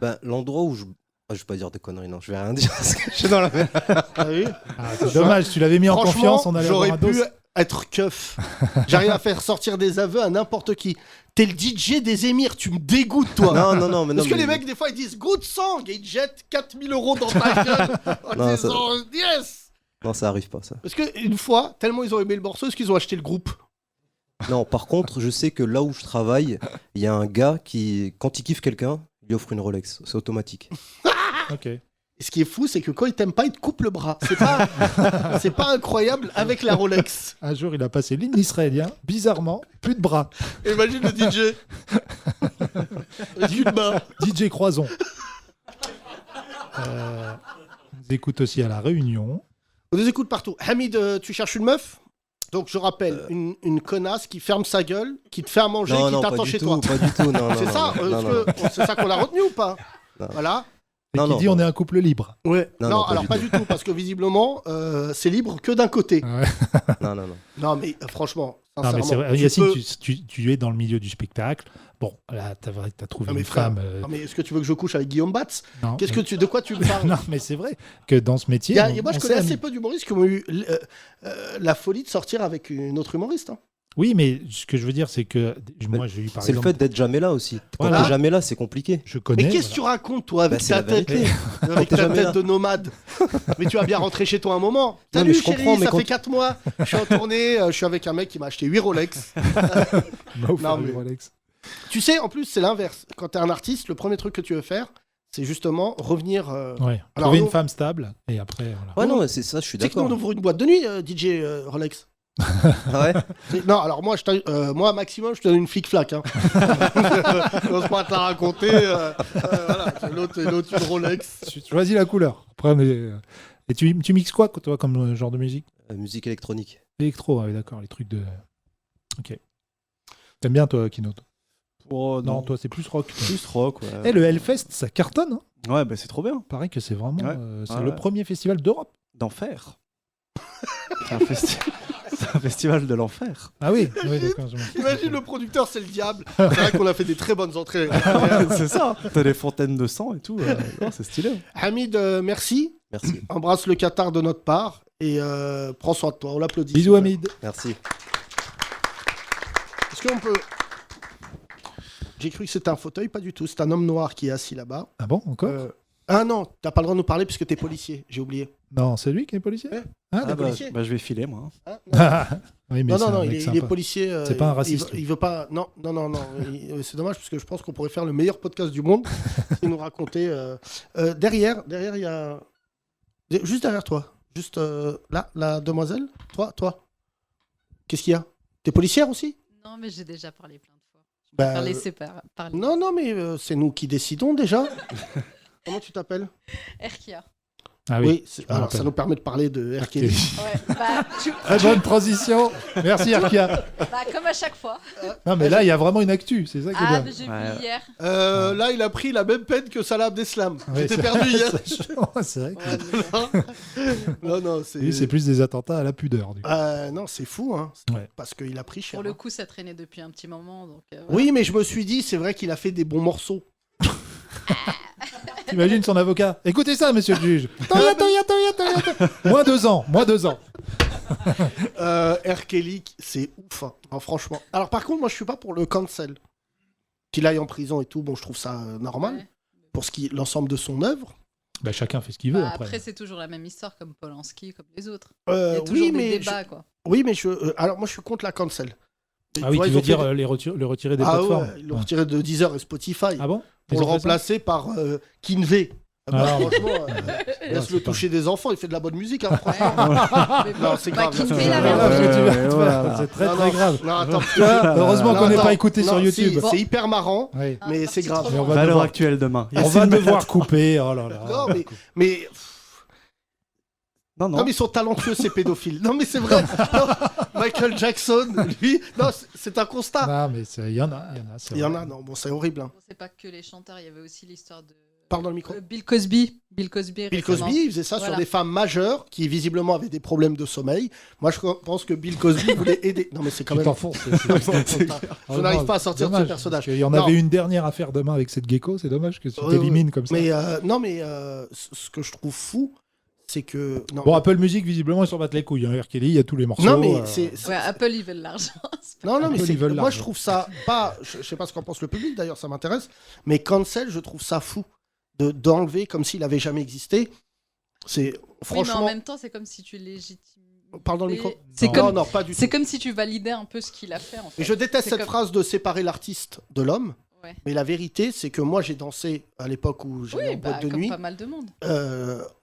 Ben, l'endroit où je. Ah, je vais pas dire des conneries, non, je vais rien dire parce que je suis dans la merde. Ah oui. Ah, c'est dommage, tu l'avais mis en Franchement, confiance, on allait avoir j'aurais un dos. pu être keuf. J'arrive à faire sortir des aveux à n'importe qui. T'es le DJ des émirs, tu me dégoûtes, toi. Non, mais non. Parce que mais- les mecs, des fois, ils disent good song et ils te jettent 4000 € dans ta gueule en Non, disant yes. Non, ça arrive pas, ça. Parce qu'une fois, tellement ils ont aimé le morceau, est-ce qu'ils ont acheté le groupe? Non, par contre, je sais que là où je travaille, il y a un gars qui, quand il kiffe quelqu'un, il lui offre une Rolex. C'est automatique. Ok. Et ce qui est fou, c'est que quand il t'aime pas, il te coupe le bras. C'est pas incroyable avec la Rolex. Un jour, il a passé l'hymne israélien, bizarrement, plus de bras. Imagine le DJ. Plus de main. DJ Croison. On nous écoute aussi à La Réunion. On nous écoute partout. Hamid, tu cherches une meuf? Donc je rappelle, une connasse qui ferme sa gueule, qui te fait à manger, Non, qui non, t'attend pas du chez tout, toi. pas du tout, non, C'est non, ça, non, non, c'est ça qu'on a retenu ou pas? Non. Voilà. Et Non, qui non, dit on est un couple libre. Ouais. Non, Non, non, pas alors du pas tout. du tout, parce que visiblement, c'est libre que d'un côté. Ouais. Non. Non, mais franchement, Non, sincèrement, mais c'est vrai. tu Yacine, peux- tu es dans le milieu du spectacle. Bon, là, t'as trouvé Non, mais une frère, femme. non, mais est-ce que tu veux que je couche avec Guillaume Batz? Non, Qu'est-ce mais- que de quoi tu me parles? Non, mais c'est vrai que dans ce métier. Moi, on je s'est connais assez amis. peu d'humoristes qui ont eu la folie de sortir avec une autre humoriste. Hein. Oui, mais ce que je veux dire, c'est que moi, j'ai eu par C'est le exemple. fait d'être jamais là aussi. Quand Voilà. t'es jamais là, c'est compliqué. Je connais. Mais qu'est-ce que tu racontes, toi, avec Bah, c'est ta la tête, vérité. avec T'es ta jamais tête là. de nomade? Mais tu vas bien rentrer chez toi un moment. Non, Salut, mais je chérie, comprends, mais ça quand fait 4 mois. Je suis en tournée, je suis avec un mec qui m'a acheté 8 Rolex. Il m'a offert Non, une mais- Rolex. Tu sais, en plus, c'est l'inverse. Quand t'es un artiste, le premier truc que tu veux faire, c'est justement revenir. Ouais. Alors, Trouver nous- une femme stable et après. Voilà. Ouais, non, c'est ça, je suis Tu sais que nous, d'accord. on ouvre une boîte de nuit, DJ Rolex. Ah ouais. Non, alors moi, maximum, je te donne une flic-flac. Hein. J'ose pas te la raconter. Voilà, l'autre, une Rolex. Tu choisis la couleur. Après, et tu mixes quoi, toi, comme genre de musique? Musique électronique. Électro, ouais, d'accord, les trucs de. Ok. T'aimes bien, toi, Kino? Oh, Non, toi, c'est plus rock. Plus rock, ouais. Eh, le Hellfest, ça cartonne. Hein. Ouais, bah c'est trop bien. Pareil que c'est vraiment. Ouais. C'est Ouais, le ouais. premier festival d'Europe. D'enfer. C'est un festival de l'enfer. Ah oui, oui d'accord. je- Imagine le producteur, c'est le diable. C'est vrai qu'on a fait des très bonnes entrées. C'est ça. T'as des fontaines de sang et tout. Non, c'est stylé. Hamid, merci. Merci. Embrasse le Qatar de notre part et prends soin de toi. On l'applaudit. Bisous, Hamid. Merci. Est-ce qu'on peut. J'ai cru que c'était un fauteuil, pas du tout. C'est un homme noir qui est assis là-bas. Ah bon, encore Ah non, t'as pas le droit de nous parler puisque t'es policier. J'ai oublié. Non, c'est lui qui est policier. Ouais. Ah, Ah, d'accord. policier. je vais filer, moi. Hein Oui, mais non, c'est non, un non, mec il est sympa. policier. C'est pas un raciste, Il veut pas. Non. C'est dommage parce que je pense qu'on pourrait faire le meilleur podcast du monde et nous raconter. Derrière, il y a. Juste derrière toi. Juste là, la demoiselle. Toi. Qu'est-ce qu'il y a? T'es policière aussi? Non, mais j'ai déjà parlé plein de fois. Je Bah, préfère laisser parler. Non, mais c'est nous qui décidons déjà. Comment tu t'appelles? Erkia. Ah oui. Oui, me alors rappelle. ça nous permet de parler de R. Kelly. Ouais, bah, Très bonne transition. Merci, Arkia. bah, comme à chaque fois. Non, mais là, il y a vraiment une actu. C'est ça qui est Ah, bien. mais j'ai Ouais. vu hier. Là, il a pris la même peine que Salah Abdeslam. Ouais, J'étais c'est- perdu hier. c'est vrai. Que... Non, c'est. Lui, c'est plus des attentats à la pudeur. Du coup. Non, c'est fou, hein. Ouais. Parce qu'il a pris cher. Pour le hein. coup, ça traînait depuis un petit moment. Donc, voilà. Oui, mais je me suis dit, c'est vrai qu'il a fait des bons morceaux. T'imagines son avocat. Écoutez ça, monsieur le juge. Toya. Moins 2 ans. R. Kelly, c'est ouf, hein. Non, franchement. Alors, par contre, moi, je suis pas pour le cancel. Qu'il aille en prison et tout, bon, je trouve ça normal. Ouais. pour l'ensemble de son œuvre. Bah, chacun fait ce qu'il veut Bah, après. après, c'est toujours la même histoire comme Polanski, comme les autres. Euh, Il y a toujours oui, des mais débats, quoi. Oui, mais alors moi je suis contre la cancel. Ah oui, vois, tu ils veux ont dire fait le retirer des Ah plateformes. ouais, ils l'ont retiré de Deezer et Spotify Ah bon pour Ils le ont fait ça remplacer par Kinvé. Ah, Franchement, c'est laisse-le pas- toucher des enfants, il fait de la bonne musique. Hein, franchement. Mais bon, Non, c'est bah, grave. Kinvé, là, la c'est- merde. C'est très Non, très non, grave. non, attends, Heureusement non, qu'on n'est attends. pas écouté sur Non, YouTube. si, c'est hyper marrant, Oui. Ah, mais c'est c'est parti grave. trop Mais on loin. va Valeur devoir, actuelle demain. on va devoir couper. Oh là là. Non, mais Non, non, mais ils sont talentueux, ces pédophiles. Non, mais c'est vrai. Non, Michael Jackson, lui, non, c'est un constat. Non, mais il y en a. C'est Il y en vrai. a, non, bon, c'est horrible. Hein. Bon, c'est pas que les chanteurs, il y avait aussi l'histoire de Parle dans le micro. Bill Cosby. Bill Cosby, Bill récemment. Cosby, il faisait ça Voilà. sur des femmes majeures qui visiblement avaient des problèmes de sommeil. Moi, je pense que Bill Cosby voulait aider. Non, mais c'est quand Tu même. t'enfonces. Je n'arrive pas à sortir de ce personnage. Il y en Non. avait une dernière affaire demain avec cette gecko. C'est dommage que tu Oui, t'élimines comme ça. Mais non, mais ce que je trouve fou, c'est que. Non, Bon, Apple Music, visiblement, ils s'en battent les couilles. Hein. R. Kelly, il y a tous les morceaux. non, mais c'est. Ouais, Apple, ils veulent l'argent. C'est pas- Non, non, mais Apple, c'est. ils veulent Moi, l'argent. je trouve ça pas. Je sais pas ce qu'en pense le public, d'ailleurs, ça m'intéresse. Mais cancel, je trouve ça fou d'enlever comme s'il avait jamais existé. C'est Oui, mais en franchement. même temps, c'est comme si tu légitimes. Parle dans le micro. C'est Non. comme, Non, non, pas du tout. c'est comme si tu validais un peu ce qu'il a fait, en fait. Et je déteste C'est cette comme- phrase de séparer l'artiste de l'homme. Ouais. Mais la vérité, c'est que moi, j'ai dansé à l'époque où j'allais Oui, en bah, boîte de comme nuit. pas mal de monde.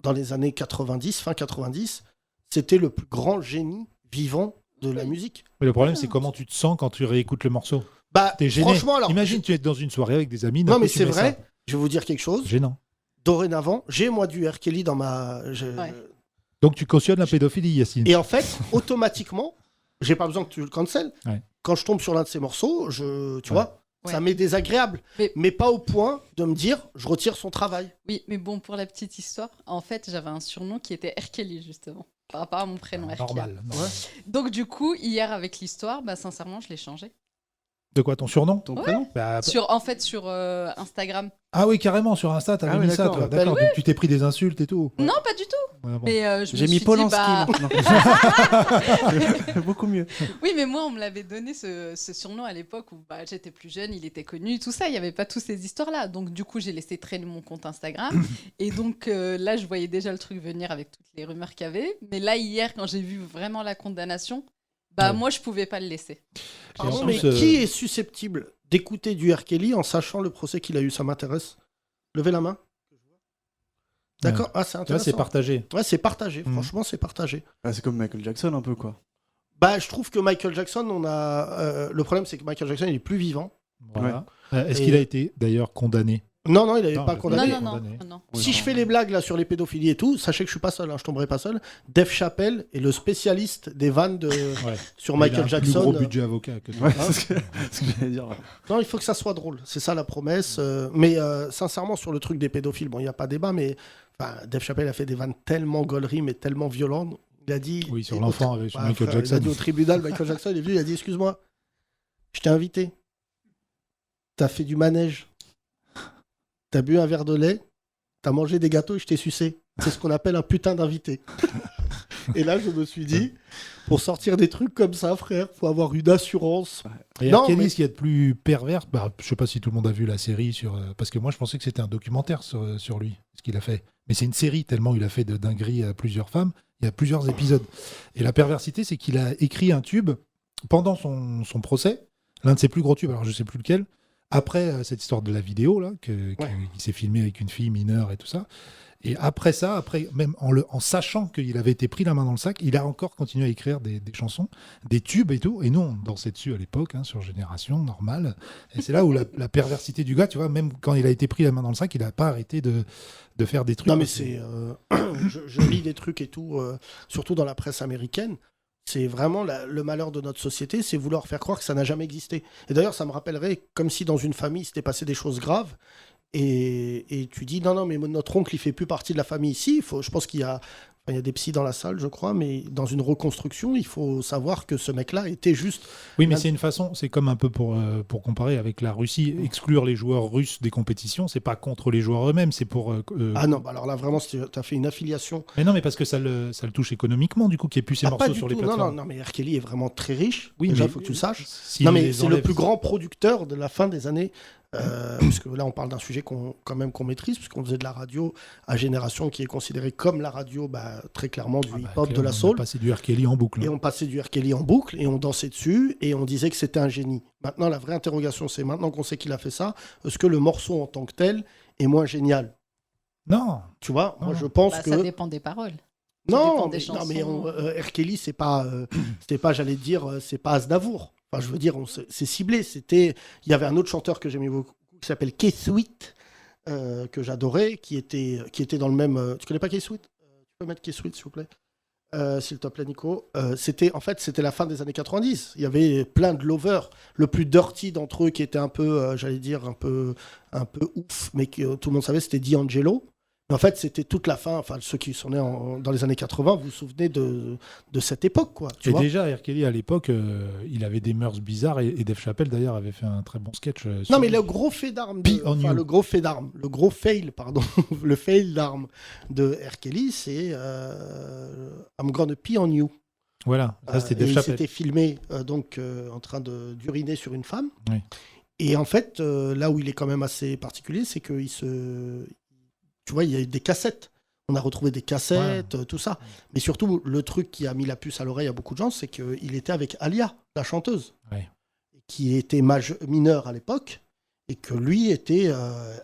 Dans les années 90, fin 90, c'était le plus grand génie vivant de la musique. Mais le problème, c'est comment tu te sens quand tu réécoutes le morceau. Bah, T'es gêné. franchement, alors. Imagine, tu es dans une soirée avec des amis. d'un Non, coup, mais tu c'est mets vrai. ça. Je vais vous dire quelque chose. Gênant. Dorénavant, j'ai moi du R. Kelly dans ma. Ouais. Donc, tu cautionnes la pédophilie, Yacine. Et en fait, automatiquement, j'ai pas besoin que tu le cancel. Ouais. Quand je tombe sur l'un de ces morceaux, tu vois, ça Ouais. m'est désagréable. Mais- Mais pas au point de me dire, je retire son travail. Oui, mais bon, pour la petite histoire, en fait, j'avais un surnom qui était R. Kelly, justement. Par rapport à mon prénom, R. Kelly. Normal. normal. Donc, du coup, hier, avec l'histoire, bah, sincèrement, je l'ai changé. De quoi, ton surnom Ton Ouais. prénom Bah, En fait, sur Instagram. Ah oui, carrément, sur Insta, t'avais Ah oui, mis ça, d'accord. toi. D'accord, donc tu t'es pris des insultes et tout. Non, pas du tout. Ouais, bon. Mais je J'ai me mis suis Polanski dit, bah... maintenant. Beaucoup mieux. Oui, mais moi, on me l'avait donné ce surnom à l'époque où bah, j'étais plus jeune, il était connu, tout ça. Il n'y avait pas toutes ces histoires-là. Donc, du coup, j'ai laissé traîner mon compte Instagram. Et donc, là, je voyais déjà le truc venir avec toutes les rumeurs qu'il y avait. Mais là, hier, quand j'ai vu vraiment la condamnation, bah, Ouais. moi, je pouvais pas le laisser. Pardon, en mais plus, qui est susceptible d'écouter du R. Kelly en sachant le procès qu'il a eu? Ça m'intéresse. Levez la main. D'accord. Ah, c'est Tu vois, intéressant. c'est partagé. Ouais, c'est partagé. Mm. Franchement, c'est partagé. Ah, c'est comme Michael Jackson un peu quoi. Bah, je trouve que Michael Jackson, on a. Le problème, c'est que Michael Jackson, il est plus vivant. Voilà. Est-ce Et- qu'il a été d'ailleurs condamné? Non, non, il n'avait Non, pas il a- condamné. Non. condamné. Si je fais les blagues là sur les pédophilies et tout, sachez que je suis pas seul, hein, je tomberai pas seul. Dave Chappelle est le spécialiste des vannes Ouais. sur Mais il a Michael un Jackson. plus gros budget avocat que toi. Ouais, c'est ce que j'allais dire. Non, il faut que ça soit drôle. C'est ça la promesse. Mais sincèrement, sur le truc des pédophiles, bon, il n'y a pas débat, mais enfin, Dave Chappelle a fait des vannes tellement gauleries, mais tellement violentes. Il a dit. Oui, sur l'enfant avec sur Ouais, Michael frère, Jackson. Il a dit au tribunal, Michael Jackson, il est venu, il a dit excuse-moi, je t'ai invité. T'as fait du manège. T'as bu un verre de lait. T'as mangé des gâteaux et je t'ai sucé. C'est ce qu'on appelle un putain d'invité. Et là, je me suis dit, pour sortir des trucs comme ça, frère, faut avoir une assurance. Et Non, R. Kelly, mais- ce qu'il y a de plus pervers, bah, je sais pas si tout le monde a vu la série sur. Parce que moi, je pensais que c'était un documentaire sur lui, ce qu'il a fait. Mais c'est une série, tellement il a fait de dingueries à plusieurs femmes. Il y a plusieurs épisodes. Et la perversité, c'est qu'il a écrit un tube pendant son procès, l'un de ses plus gros tubes, alors je sais plus lequel. Après cette histoire de la vidéo, là, qu'il s'est filmé avec une fille mineure et tout ça. Et après ça, après, même en sachant qu'il avait été pris la main dans le sac, il a encore continué à écrire des chansons, des tubes et tout. Et nous, on dansait dessus à l'époque, hein, sur Génération, normal. Et c'est là où la perversité du gars, tu vois, même quand il a été pris la main dans le sac, il n'a pas arrêté de faire des trucs. Non, mais c'est. Je lis des trucs et tout, surtout dans la presse américaine. C'est vraiment le malheur de notre société, c'est vouloir faire croire que ça n'a jamais existé. Et d'ailleurs, ça me rappellerait comme si dans une famille, il s'était passé des choses graves. Et tu dis, non, mais notre oncle, il fait plus partie de la famille ici. Je pense qu'il y a il y a des psys dans la salle, je crois, mais dans une reconstruction, il faut savoir que ce mec-là était juste... Oui, mais c'est une façon, c'est comme un peu pour comparer avec la Russie, exclure les joueurs russes des compétitions, c'est pas contre les joueurs eux-mêmes, c'est pour... Ah non, bah alors là, vraiment, tu as fait une affiliation. Mais non, mais parce que ça le touche économiquement, du coup, qu'il n'y ait plus ces pas morceaux du sur les tout. plateformes. Non, mais R. Kelly est vraiment très riche. Oui, déjà, mais il faut que tu le saches. si Non, on mais les c'est enlève- le plus grand producteur de la fin des années... parce que là, on parle d'un sujet qu'on maîtrise, puisqu'on faisait de la radio à Génération, qui est considérée comme la radio, très clairement, du hip-hop, de la soul. On passait du R. Kelly en boucle. Et on passait du R. Kelly en boucle, et on dansait dessus, et on disait que c'était un génie. Maintenant, la vraie interrogation, c'est maintenant qu'on sait qu'il a fait ça, est-ce que le morceau en tant que tel est moins génial? Non. Tu vois, moi, je pense que... Ça dépend des paroles. Non, des mais, non, mais chansons. R. Kelly, c'est pas, j'allais dire, c'est pas Aznavour. Enfin, je veux dire, c'est ciblé. Il y avait un autre chanteur que j'aimais beaucoup qui s'appelle K-Sweet, que j'adorais, qui était dans le même. Tu connais pas K-Sweet? Tu peux mettre K-Sweet, s'il vous plaît, s'il te plaît, Nico. C'était la fin des années 90. Il y avait plein de lovers. Le plus dirty d'entre eux, qui était un peu, j'allais dire, un peu ouf, mais que tout le monde savait, c'était D'Angelo. Mais en fait, c'était toute la fin, enfin, ceux qui sont nés dans les années 80, vous vous souvenez de cette époque, quoi. Tu vois déjà, R. Kelly, à l'époque, il avait des mœurs bizarres, et Dave Chappelle, d'ailleurs, avait fait un très bon sketch. Non, mais le gros fait d'armes, le gros fail, pardon, le fail d'armes de R. Kelly, c'est I'm gonna pee on you. Voilà, ça c'était Dave Il Chappelle. s'était filmé en train d'uriner sur une femme. Oui. Et en fait, là où il est quand même assez particulier, c'est qu'il tu vois, il y a eu des cassettes. On a retrouvé des cassettes, tout ça. Mais surtout, le truc qui a mis la puce à l'oreille à beaucoup de gens, c'est qu'il était avec Alia, la chanteuse, qui était mineure à l'époque, et que lui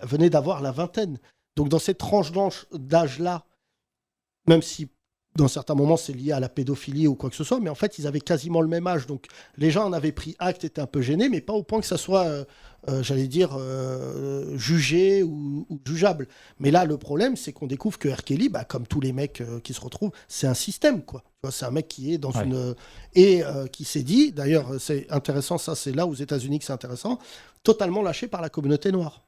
venait d'avoir la vingtaine. Donc dans cette tranche d'âge-là, même si dans certains moments c'est lié à la pédophilie ou quoi que ce soit, mais en fait ils avaient quasiment le même âge. Donc les gens en avaient pris acte, étaient un peu gênés, mais pas au point que ça soit, j'allais dire, jugé ou jugeable. Mais là, le problème, c'est qu'on découvre que R. Kelly, comme tous les mecs qui se retrouvent, c'est un système, quoi. Tu vois, c'est un mec qui est dans une... Et qui s'est dit, d'ailleurs, c'est intéressant, ça c'est là aux États-Unis que c'est intéressant, totalement lâché par la communauté noire.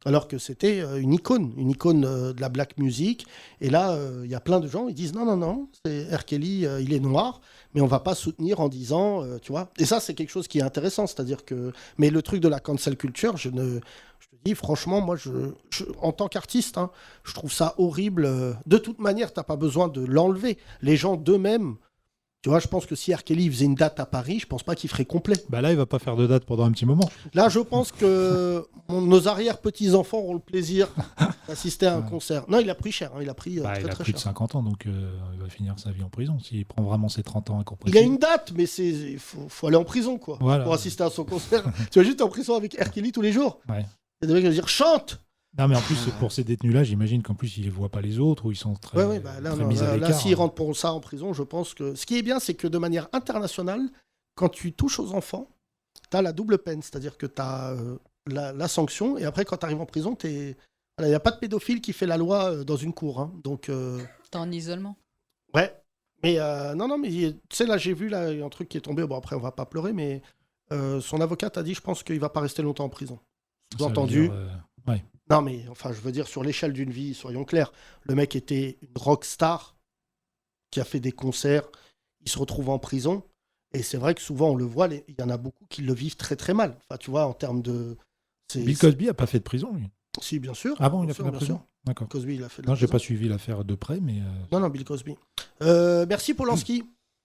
Alors que c'était une icône de la black music. Et là, il y a plein de gens, ils disent non, c'est R. Kelly, il est noir, mais on va pas soutenir en disant, tu vois. Et ça, c'est quelque chose qui est intéressant, c'est-à-dire que... Mais le truc de la cancel culture, je te dis, franchement, moi, en tant qu'artiste, je trouve ça horrible. De toute manière, t'as pas besoin de l'enlever. Les gens d'eux-mêmes... Tu vois, je pense que si R. Kelly faisait une date à Paris, je pense pas qu'il ferait complet. Là, il va pas faire de date pendant un petit moment. Là, je pense que nos arrière-petits-enfants auront le plaisir d'assister à un concert. Non, il a pris cher. Il a pris très, il a très plus cher. de 50 ans, donc il va finir sa vie en prison s'il prend vraiment ses 30 ans à compresser. Il a une date, mais il faut aller en prison, quoi, Voilà. pour assister à son concert. Tu vas juste en prison avec R. Kelly tous les jours. Ouais. Il y a des mecs qui vont dire « Chante !» Non, mais en plus, pour ces détenus-là, j'imagine qu'en plus, ils ne voient pas les autres ou ils sont très, très mis à l'écart. Là, s'ils rentrent pour ça en prison, je pense que... Ce qui est bien, c'est que de manière internationale, quand tu touches aux enfants, tu as la double peine. C'est-à-dire que tu as la sanction, et après, quand tu arrives en prison, il n'y a pas de pédophile qui fait la loi dans une cour. Donc... T'es en isolement. Ouais. Mais non, mais tu sais, là, j'ai vu là, un truc qui est tombé. Bon, après, on va pas pleurer, mais son avocate a dit, je pense qu'il va pas rester longtemps en prison. Sous-entendu. Ouais. Non, mais enfin, je veux dire, sur l'échelle d'une vie, soyons clairs, le mec était une rockstar qui a fait des concerts, il se retrouve en prison, et c'est vrai que souvent, on le voit, il y en a beaucoup qui le vivent très très mal. Enfin, tu vois, en termes de... Bill Cosby a pas fait de prison, lui. Si, bien sûr. Ah bon, il a bien fait de la prison. D'accord. Cosby, il a fait de Non, la j'ai prison. pas suivi l'affaire de près, mais... Non, Bill Cosby. Merci Polanski.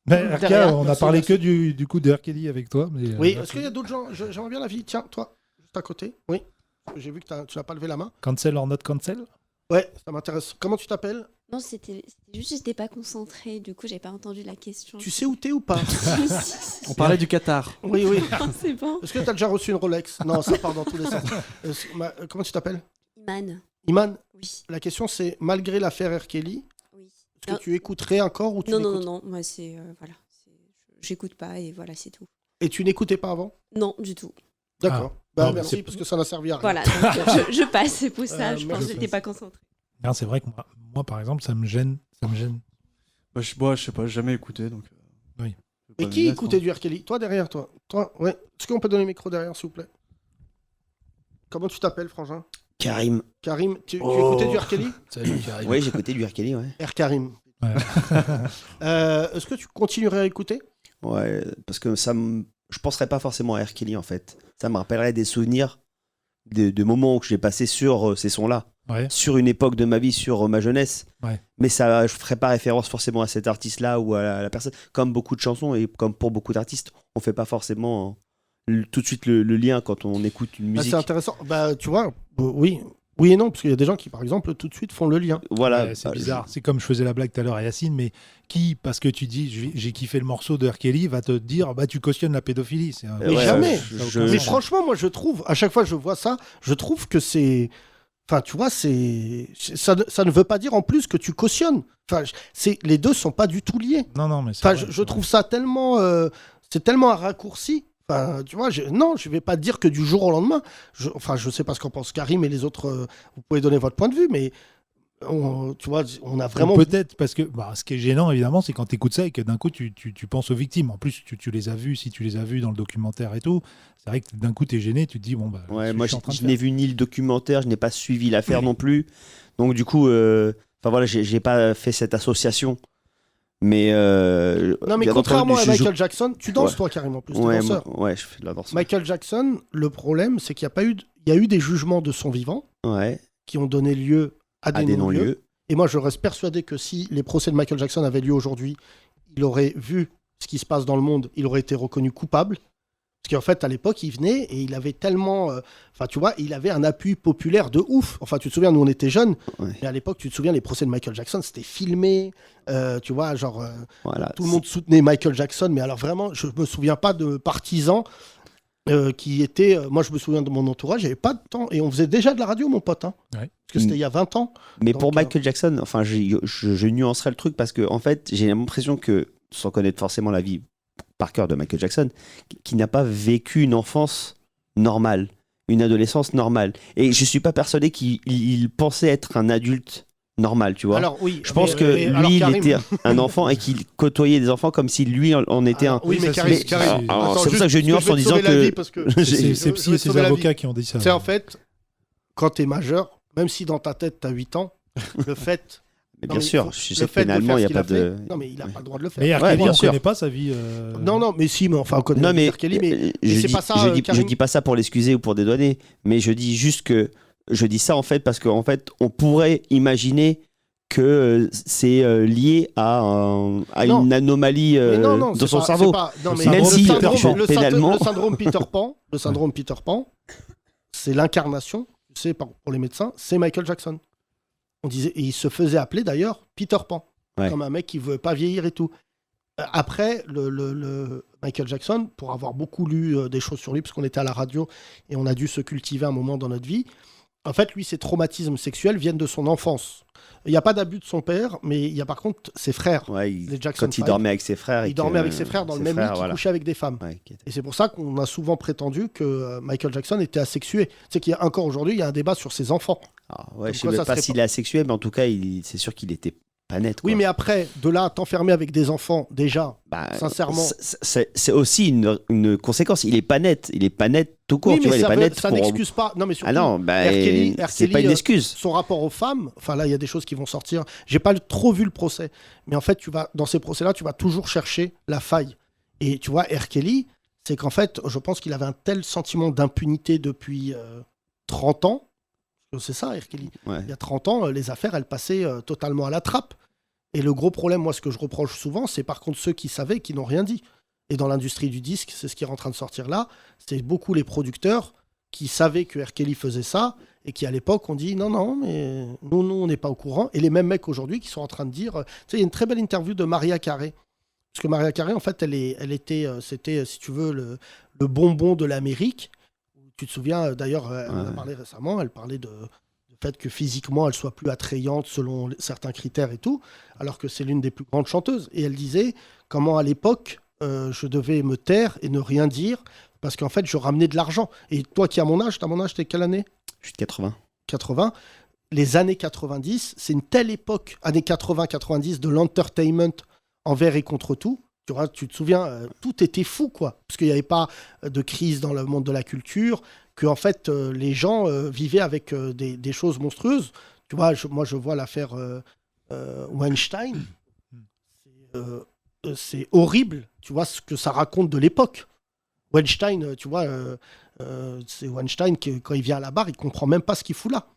RK, on a parlé que du coup de R. Kelly avec toi. Mais, oui, est-ce qu'il y a d'autres gens? J'aimerais bien la vie. Tiens, toi, juste à côté. Oui. J'ai vu que tu n'as pas levé la main. Cancel or not cancel? Ouais, ça m'intéresse. Comment tu t'appelles? Non, c'était juste, j'étais pas concentrée, du coup, j'ai pas entendu la question. Tu sais où t'es ou pas? On parlait du Qatar. Oui. C'est bon. Est-ce que t'as déjà reçu une Rolex? Non, ça part dans tous les sens. Comment tu t'appelles? Iman. Iman? Oui. La question c'est, malgré l'affaire R. Kelly, oui. Est-ce que tu écouterais encore ou tu n'écoutes? Non, moi c'est... voilà. J'écoute pas et voilà, c'est tout. Et tu n'écoutais pas avant? Non, du tout. D'accord. Merci, parce que ça n'a servi à rien. Voilà, donc, je passe, c'est pour ça, je pense que merci. j'étais pas concentrée. Non, c'est vrai que moi, par exemple, ça me gêne. Je sais pas, j'ai jamais écouté, donc... Oui. Et qui écoutait du R. Kelly? Toi, derrière, toi? Ouais. Est-ce qu'on peut donner le micro derrière, s'il vous plaît? Comment tu t'appelles, Frangin? Karim. Karim, tu écoutais du R. Kelly? Salut, Karim. Oui, j'écoutais du R. Kelly, ouais. R. Karim. Est-ce que tu continuerais à écouter? Ouais, parce que je penserais pas forcément à R. Kelly, en fait. Ça me rappellerait des souvenirs de moments que j'ai passés sur ces sons-là. Ouais. Sur une époque de ma vie, sur ma jeunesse. Ouais. Mais ça, je ferais pas référence forcément à cet artiste-là ou à la personne. Comme beaucoup de chansons et comme pour beaucoup d'artistes, on fait pas forcément tout de suite le lien quand on écoute une musique. C'est intéressant. Tu vois, oui et non, parce qu'il y a des gens qui, par exemple, tout de suite font le lien. Voilà. Ouais, c'est bizarre. C'est comme je faisais la blague tout à l'heure à Yacine, mais qui, parce que tu dis j'ai kiffé le morceau de R. Kelly, va te dire tu cautionnes la pédophilie. Mais jamais. Mais franchement, moi je trouve, à chaque fois que je vois ça, je trouve que c'est. Enfin, tu vois, ça ne veut pas dire en plus que tu cautionnes. Enfin, les deux sont pas du tout liés. Non, mais enfin, je trouve ça tellement. C'est tellement un raccourci. Enfin, tu vois, je vais pas dire que du jour au lendemain. Je sais pas ce qu'en pense Karim et les autres. Vous pouvez donner votre point de vue, mais tu vois, on a vraiment. Peut-être parce que ce qui est gênant, évidemment, c'est quand tu écoutes ça et que d'un coup, tu penses aux victimes. En plus, tu les as vus, si tu les as vus dans le documentaire et tout, c'est vrai que d'un coup, tu es gêné, tu te dis, Ouais, moi, je n'ai vu ni le documentaire, je n'ai pas suivi l'affaire non plus. Donc, du coup, voilà, j'ai pas fait cette association. Mais non, mais contrairement à Michael Jackson, tu danses toi carrément plus. Ouais, je fais de la danse. Michael Jackson, le problème, c'est qu'il y a eu des jugements de son vivant qui ont donné lieu à des non-lieux. Et moi, je reste persuadé que si les procès de Michael Jackson avaient lieu aujourd'hui, il aurait vu ce qui se passe dans le monde, il aurait été reconnu coupable. Parce qu'en fait, à l'époque, il venait et il avait tellement... Enfin, tu vois, il avait un appui populaire de ouf. Enfin, tu te souviens, nous, on était jeunes. Mais à l'époque, tu te souviens, les procès de Michael Jackson, c'était filmé. Tu vois, genre... voilà, tout le monde soutenait Michael Jackson. Mais alors, vraiment, je me souviens pas de partisans qui étaient... moi, je me souviens de mon entourage, il n'y avait pas de temps. Et on faisait déjà de la radio, mon pote. Hein, parce que c'était il y a 20 ans. Mais donc, pour Michael Jackson, enfin, je nuancerais le truc parce que, en fait, j'ai l'impression que, sans connaître forcément la vie par cœur de Michael Jackson, qui n'a pas vécu une enfance normale, une adolescence normale. Et je suis pas persuadé qu'il pensait être un adulte normal, tu vois. Alors, oui, je pense que lui, il était un enfant et qu'il côtoyait des enfants comme si lui en était un. Oui, mais Karim, c'est pour ça que je nuance en disant que... C'est psy et ses avocats qui ont dit ça. C'est en fait, quand tu es majeur, même si dans ta tête tu as 8 ans, le fait... Mais bien sûr, je sais que pénalement, il n'y a pas de... Non, mais il n'a pas le droit de le faire. Mais R. Kelly, on ne connaît pas sa vie. Non, mais si, mais enfin, on connaît R. Kelly, mais c'est pas ça. Je dis pas ça pour l'excuser ou pour dédouaner, mais je dis juste que... Je dis ça, en fait, parce qu'en fait, on pourrait imaginer que c'est lié à une anomalie dans son cerveau. Même si, pénalement... Le syndrome Peter Pan, c'est l'incarnation, tu sais, pour les médecins, c'est Michael Jackson. On disait, et il se faisait appeler d'ailleurs Peter Pan, comme un mec qui ne veut pas vieillir et tout. Après, le Michael Jackson, pour avoir beaucoup lu des choses sur lui, parce qu'on était à la radio et on a dû se cultiver un moment dans notre vie, en fait, lui, ses traumatismes sexuels viennent de son enfance. Il n'y a pas d'abus de son père, mais il y a par contre ses frères. Les Jackson quand il dormait avec ses frères. Il dormait avec ses frères dans le même lit qu'il couchait avec des femmes. Et c'est pour ça qu'on a souvent prétendu que Michael Jackson était asexué. C'est qu'il y a encore aujourd'hui, il y a un débat sur ses enfants. Je ne sais même pas s'il est asexué, mais en tout cas, c'est sûr qu'il était pas net. Oui, mais après, de là à t'enfermer avec des enfants, déjà, sincèrement... C'est aussi une conséquence. Il est pas net. Il est pas net tout court. Oui, mais tu vois, ça n'excuse pas. Non, mais surtout, c'est pas une excuse. Son rapport aux femmes, enfin là, il y a des choses qui vont sortir. J'ai pas trop vu le procès. Mais en fait, dans ces procès-là, tu vas toujours chercher la faille. Et tu vois, R. Kelly, c'est qu'en fait, je pense qu'il avait un tel sentiment d'impunité depuis 30 ans. C'est ça, R. Kelly. Il y a 30 ans, les affaires, elles passaient totalement à la trappe. Et le gros problème, moi, ce que je reproche souvent, c'est par contre ceux qui savaient, qui n'ont rien dit. Et dans l'industrie du disque, c'est ce qui est en train de sortir là, c'est beaucoup les producteurs qui savaient que R. Kelly faisait ça et qui, à l'époque, ont dit non, mais nous, on n'est pas au courant. Et les mêmes mecs aujourd'hui qui sont en train de dire... Tu sais, il y a une très belle interview de Maria Carey. Parce que Maria Carey, en fait, c'était, si tu veux, le bonbon de l'Amérique. Tu te souviens, d'ailleurs, elle en a parlé récemment, elle parlait du fait que physiquement, elle soit plus attrayante selon certains critères et tout, alors que c'est l'une des plus grandes chanteuses. Et elle disait comment, à l'époque, je devais me taire et ne rien dire, parce qu'en fait, je ramenais de l'argent. Et toi qui as mon âge, t'es quelle année ? Je suis de 80. 80. Les années 90, c'est une telle époque, années 80-90, de l'entertainment envers et contre tout. Tu te souviens, tout était fou, quoi. Parce qu'il n'y avait pas de crise dans le monde de la culture, que en fait, les gens vivaient avec des choses monstrueuses. Tu vois, moi, je vois l'affaire Weinstein. c'est horrible, tu vois, ce que ça raconte de l'époque. Weinstein, tu vois, c'est Weinstein qui, quand il vient à la barre, il comprend même pas ce qu'il fout là.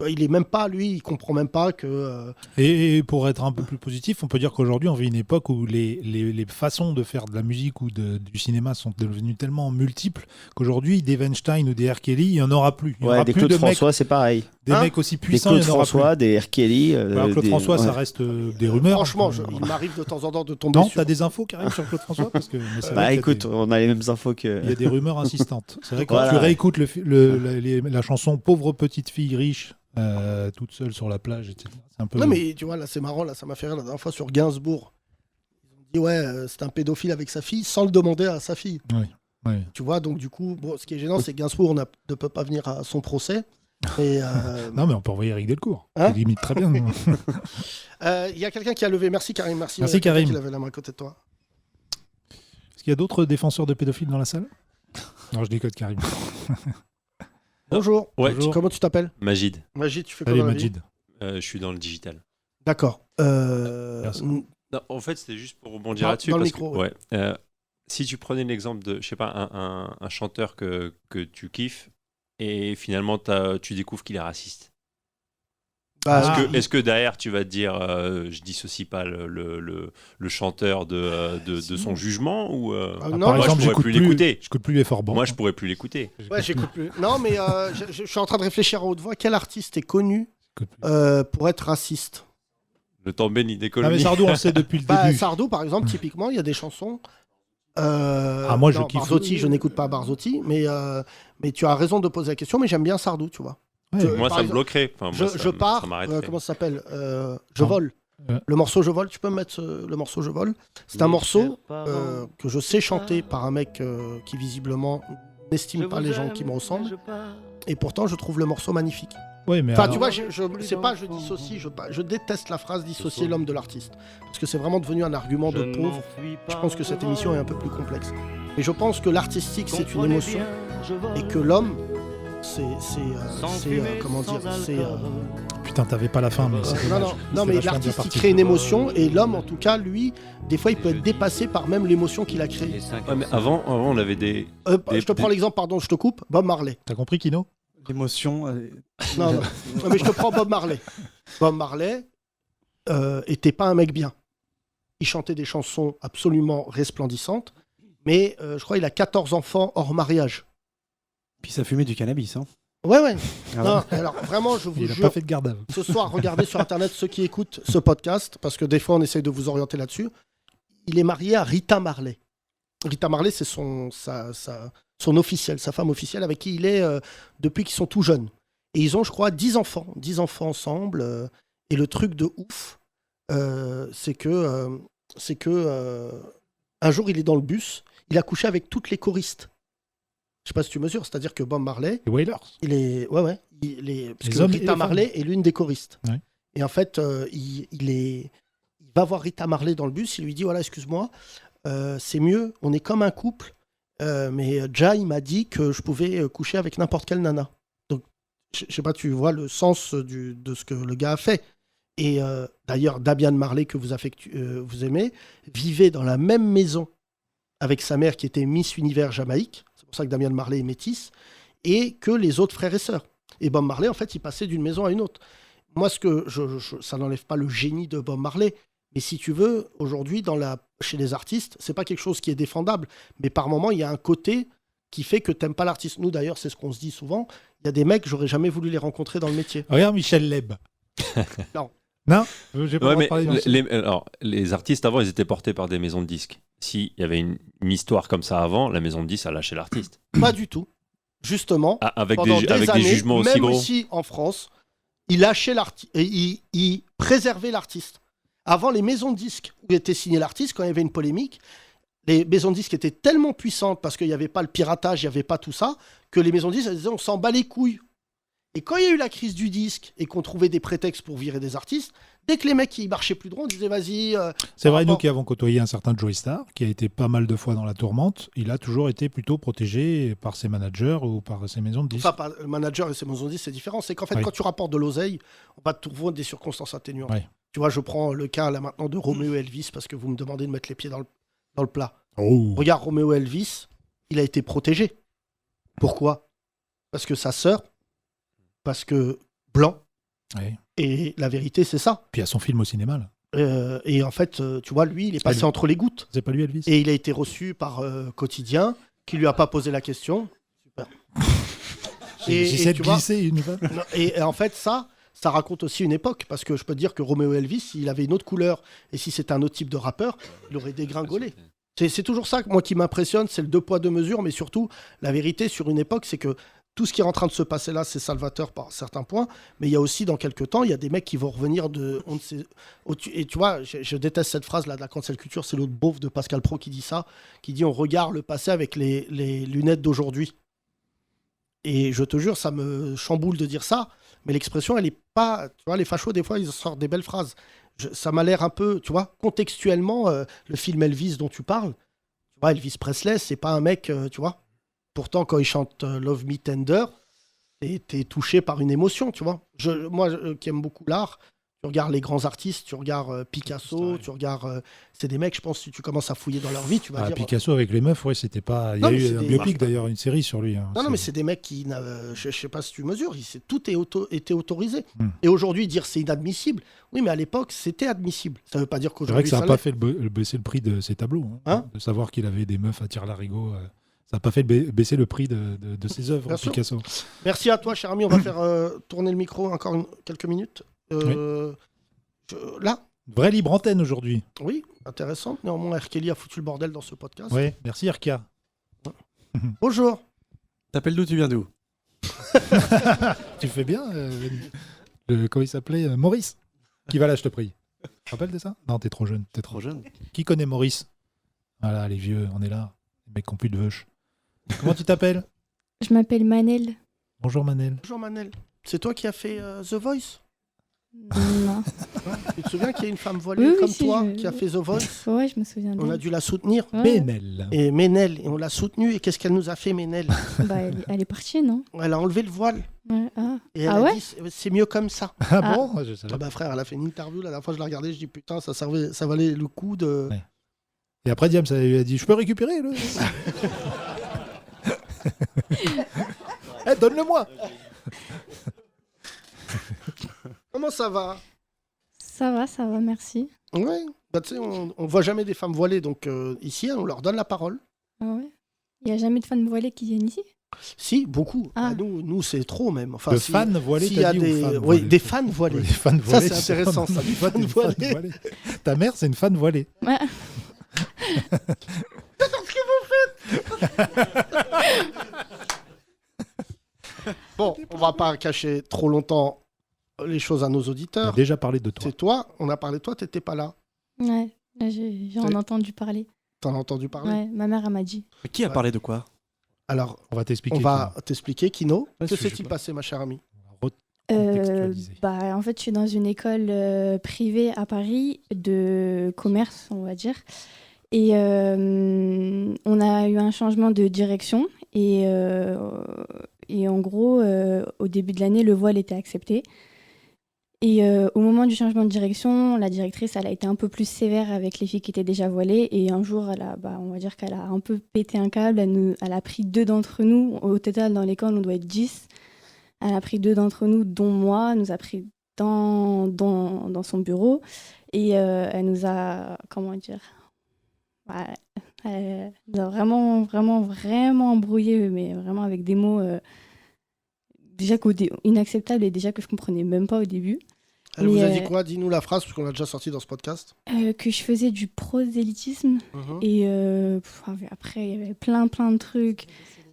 Il est même pas, lui, il comprend même pas que... Et pour être un peu plus positif, on peut dire qu'aujourd'hui, on vit une époque où les façons de faire de la musique ou du cinéma sont devenues tellement multiples qu'aujourd'hui, des Weinstein ou des R. Kelly, il n'y en aura plus. Il y aura des plus Claude de François, mecs, c'est pareil. des mecs aussi puissants, Des il Claude n'y en aura François, plus. des R. Kelly. Claude François, ça reste des rumeurs. Franchement, il m'arrive de temps en temps de tomber Non, sur... t'as des infos qui arrivent sur Claude François parce que, mais c'est vrai Bah qu'il y a écoute, on a les mêmes infos que. il y a des rumeurs insistantes. C'est vrai que Voilà. quand tu réécoutes la chanson Pauvre petite fille riche, toute seule sur la plage, etc. C'est un peu. Non, mais tu vois, là, c'est marrant, là, ça m'a fait rire la dernière fois sur Gainsbourg. Ils ont dit, ouais, c'est un pédophile avec sa fille, sans le demander à sa fille. Oui. Tu vois, donc du coup, bon, ce qui est gênant, c'est que Gainsbourg ne peut pas venir à son procès. Et, Non, mais on peut envoyer Eric Delcourt. Hein Il limite très bien. il y a quelqu'un qui a levé. Merci Karim, merci. Merci, Quelqu'un Karim. qui levait la main à côté de toi. Est-ce qu'il y a d'autres défenseurs de pédophiles dans la salle? Non, je déconne, Karim. Bonjour. Ouais. Bonjour. Comment tu t'appelles? Majid. Majid, tu fais quoi Salut dans la vie? Majid. Je suis dans le digital. D'accord. Personne. Non, en fait, c'était juste pour rebondir Dans- là-dessus. dans le parce micro, que, ouais. Si tu prenais l'exemple de, je sais pas, un chanteur que tu kiffes et finalement tu découvres qu'il est raciste. Bah, Est-ce que derrière tu vas te dire, je dissocie pas le chanteur de son jugement ou non, moi, Par exemple, je pourrais plus l'écouter. J'écoute plus les Fort Bons. Moi, je pourrais plus l'écouter. Ouais, j'écoute plus. Non, mais je suis en train de réfléchir à haute voix. Quel artiste est connu pour être raciste? Le temps béni des Ah, colonies. mais Sardou, on le sait depuis le début. Sardou, par exemple, typiquement, il y a des chansons. Moi, je non, kiffe. Barzotti, je n'écoute pas Barzotti, mais tu as raison de poser la question, mais j'aime bien Sardou, tu vois. Moi, par ça me exemple, bloquerait. Enfin, moi, je pars, ça m'arrêterait. comment ça s'appelle Je vole. Le morceau Je vole, tu peux me mettre le morceau Je vole? C'est un morceau que je sais chanter par un mec qui visiblement n'estime pas les gens qui me ressemblent. Et pourtant, je trouve le morceau magnifique. Oui, mais Enfin, alors- tu vois, c'est pas je dissocie, je déteste la phrase dissocier l'homme de l'artiste. Parce que c'est vraiment devenu un argument de pauvre. Je pense que cette émission est un peu plus complexe. Et je pense que l'artistique, c'est une émotion. Et que l'homme, comment dire, c'est... Putain, t'avais pas la fin, mais c'était Non, dommage. non, mais C'était vachement bien l'artiste, il parti. crée une émotion, et l'homme, en tout cas, lui, des fois, il peut être dépassé par même l'émotion qu'il a créée. Ouais, mais avant, on avait des. Je te prends l'exemple, pardon, je te coupe, Bob Marley. T'as compris, Kino? L'émotion. Non, non. Non, mais je te prends Bob Marley. Bob Marley était pas un mec bien. Il chantait des chansons absolument resplendissantes, mais je crois qu'il a 14 enfants hors mariage. Puis ça fumait du cannabis, hein. Ouais. Ah Non, ouais. alors vraiment, je vous Il a jure. pas fait de garde à vue. Ce soir, regardez sur Internet ceux qui écoutent ce podcast, parce que des fois, on essaye de vous orienter là-dessus. Il est marié à Rita Marley. Rita Marley, c'est son officiel, sa femme officielle, avec qui il est depuis qu'ils sont tout jeunes. Et ils ont, je crois, 10 enfants ensemble. Et le truc de ouf, c'est que un jour, il est dans le bus, il a couché avec toutes les choristes. Je sais pas si tu mesures, c'est-à-dire que Bob Marley, Les Wailers. il est, parce Les que hommes et Rita les Marley est l'une des choristes. Ouais. Et en fait, il va voir Rita Marley dans le bus, il lui dit, voilà, excuse-moi, c'est mieux, on est comme un couple, mais Jay il m'a dit que je pouvais coucher avec n'importe quelle nana. Donc, je sais pas, tu vois le sens de ce que le gars a fait. Et d'ailleurs, Damian Marley, que vous aimez, vivait dans la même maison avec sa mère qui était Miss Univers Jamaïque. C'est pour ça que Damian Marley est métis. Et que les autres frères et sœurs. Et Bob Marley, en fait, il passait d'une maison à une autre. Moi, ça n'enlève pas le génie de Bob Marley. Mais si tu veux, aujourd'hui, chez les artistes, c'est pas quelque chose qui est défendable. Mais par moment, il y a un côté qui fait que t'aimes pas l'artiste. Nous, d'ailleurs, c'est ce qu'on se dit souvent. Il y a des mecs, j'aurais jamais voulu les rencontrer dans le métier. Regarde Michel Leb. Non. Non, j'ai pas Ouais, le droit de mais parler les artistes avant, ils étaient portés par des maisons de disques. S'il y avait une histoire comme ça avant, la maison de disques a lâché l'artiste. Pas du tout. Justement, Avec pendant des années, jugements aussi même gros. ici en France, il lâchait l'artiste, il préservait l'artiste. Avant, les maisons de disques où était signé l'artiste, quand il y avait une polémique, les maisons de disques étaient tellement puissantes parce qu'il n'y avait pas le piratage, il n'y avait pas tout ça, que les maisons de disques elles disaient on s'en bat les couilles. Et quand il y a eu la crise du disque et qu'on trouvait des prétextes pour virer des artistes, dès que les mecs qui marchaient plus droit, on disait vas-y. C'est vrai, nous qui avons côtoyé un certain Joey Starr, qui a été pas mal de fois dans la tourmente, il a toujours été plutôt protégé par ses managers ou par ses maisons de disques. Enfin, le manager et ses maisons de disques, c'est différent. C'est qu'en fait, Oui. quand tu rapportes de l'oseille, on va te trouver des circonstances atténuantes. Oui. Tu vois, je prends le cas là maintenant de Roméo Elvis parce que vous me demandez de mettre les pieds dans le plat. Oh. Regarde, Roméo Elvis, il a été protégé. Pourquoi? Parce que sa sœur, parce que blanc. Ouais. Et la vérité, c'est ça. Puis il y a son film au cinéma, là. Et en fait, tu vois, lui, il est passé entre les gouttes. C'est pas lui, Elvis? Et il a été reçu par Quotidien, qui lui a pas posé la question. Super. J'essaie de tu vois, glisser une fois. et en fait, ça raconte aussi une époque, parce que je peux te dire que Roméo Elvis, il avait une autre couleur, et si c'était un autre type de rappeur, il aurait dégringolé. C'est toujours ça, moi, qui m'impressionne, c'est le 2 poids 2 mesures, mais surtout, la vérité sur une époque, c'est que tout ce qui est en train de se passer là, c'est salvateur par certains points, mais il y a aussi, dans quelques temps, il y a des mecs qui vont revenir de... Et tu vois, je déteste cette phrase-là de la cancel culture, c'est l'autre beauf de Pascal Praud qui dit ça, qui dit on regarde le passé avec les lunettes d'aujourd'hui. Et je te jure, ça me chamboule de dire ça, mais l'expression, elle est pas... Tu vois, les fachos, des fois, ils sortent des belles phrases. Ça m'a l'air un peu, tu vois, contextuellement, le film Elvis dont tu parles, tu vois, Elvis Presley, c'est pas un mec, tu vois. Pourtant, quand il chante Love Me Tender, t'es touché par une émotion, tu vois. Moi, qui aime beaucoup l'art, tu regardes les grands artistes, tu regardes Picasso, tu regardes... c'est des mecs, je pense, si tu commences à fouiller dans leur vie, tu vas dire... Picasso avec les meufs, ouais, c'était pas... Il y a eu un biopic, d'ailleurs, une série sur lui. Hein. Non, mais c'est des mecs qui... je sais pas si tu mesures, tout était autorisé. Et aujourd'hui, dire c'est inadmissible, oui, mais à l'époque, c'était admissible. Ça veut pas dire C'est qu'aujourd'hui... vrai que ça n'a pas fait baisser le prix de ses tableaux. Hein, de savoir qu'il avait des meufs à tire-larigot... Ça n'a pas fait baisser le prix de ses œuvres, Picasso. Merci à toi, cher ami. On va faire tourner le micro encore quelques minutes. Oui. Là. Vraie libre antenne aujourd'hui. Oui, intéressant. Néanmoins, R. Kelly a foutu le bordel dans ce podcast. Oui, merci RK. Bonjour. T'appelles d'où? Tu viens d'où? Tu fais bien. Comment il s'appelait? Maurice. Qui va là, je te prie. Tu te rappelles de ça? Non, t'es trop jeune. T'es trop jeune. Qui connaît Maurice? Voilà, les vieux, on est là. Les mecs qui n'ont plus de veuche. Comment tu t'appelles? Je m'appelle Manel. Bonjour Manel. Bonjour Manel. C'est toi qui as fait The Voice? Non. Tu te souviens qu'il y a une femme voilée comme toi qui a fait The Voice? Ouais, je me souviens. On a dû la soutenir. Ouais. Ménel. Et Ménel. Et on l'a soutenue. Et qu'est-ce qu'elle nous a fait, Ménel? Bah, elle est partie, non? Elle a enlevé le voile. Ouais. Ah, Et elle ah a ouais? dit c'est mieux comme ça. Ah bon? Je savais. Ah bah frère, elle a fait une interview. La dernière fois, je l'ai regardée. Je dis putain, ça valait le coup de. Ouais. Et après, Diam, ça lui a dit je peux récupérer le. Eh, donne-le-moi. Comment ça va? Ça va, merci. Ouais. Bah, tu sais, on voit jamais des femmes voilées, donc ici, on leur donne la parole. Ah ouais? Il n'y a jamais de femmes voilées qui viennent ici? Si, beaucoup. Ah. Bah, nous c'est trop même. Enfin, de fans voilés, s'il y a t'as dit, des... ou femmes Oui, voilées? des fans voilés. Oui, des fans voilés. Ça, c'est intéressant. Ça, des fans voilés. Ta mère, c'est une fan voilée. Ouais. Qu'est-ce que vous faites? Bon, on va pas cacher trop longtemps les choses à nos auditeurs. On a déjà parlé de toi. C'est toi, on a parlé de toi, t'étais pas là. Ouais, j'en ai entendu parler. T'en as entendu parler? Ouais, ma mère, elle m'a dit. Mais qui a parlé de quoi? Alors, on va t'expliquer. Kino. Ouais, Que je sais s'est-il pas. passé, ma chère amie? Bah, en fait, je suis dans une école privée à Paris de commerce, on va dire. Et on a eu un changement de direction. Et en gros, au début de l'année, le voile était accepté. Et au moment du changement de direction, la directrice, elle a été un peu plus sévère avec les filles qui étaient déjà voilées. Et un jour, on va dire qu'elle a un peu pété un câble. Elle a pris 2 d'entre nous. Au total, dans l'école, on doit être 10. Elle a pris 2 d'entre nous, dont moi. Elle nous a pris dans son bureau. Et elle nous a... Comment dire? Ouais, elle nous a vraiment embrouillé, mais vraiment avec des mots déjà inacceptables et déjà que je comprenais même pas au début. Elle vous a dit quoi? Dis-nous la phrase, parce qu'on l'a déjà sorti dans ce podcast. Que je faisais du prosélytisme. Et après, il y avait plein de trucs.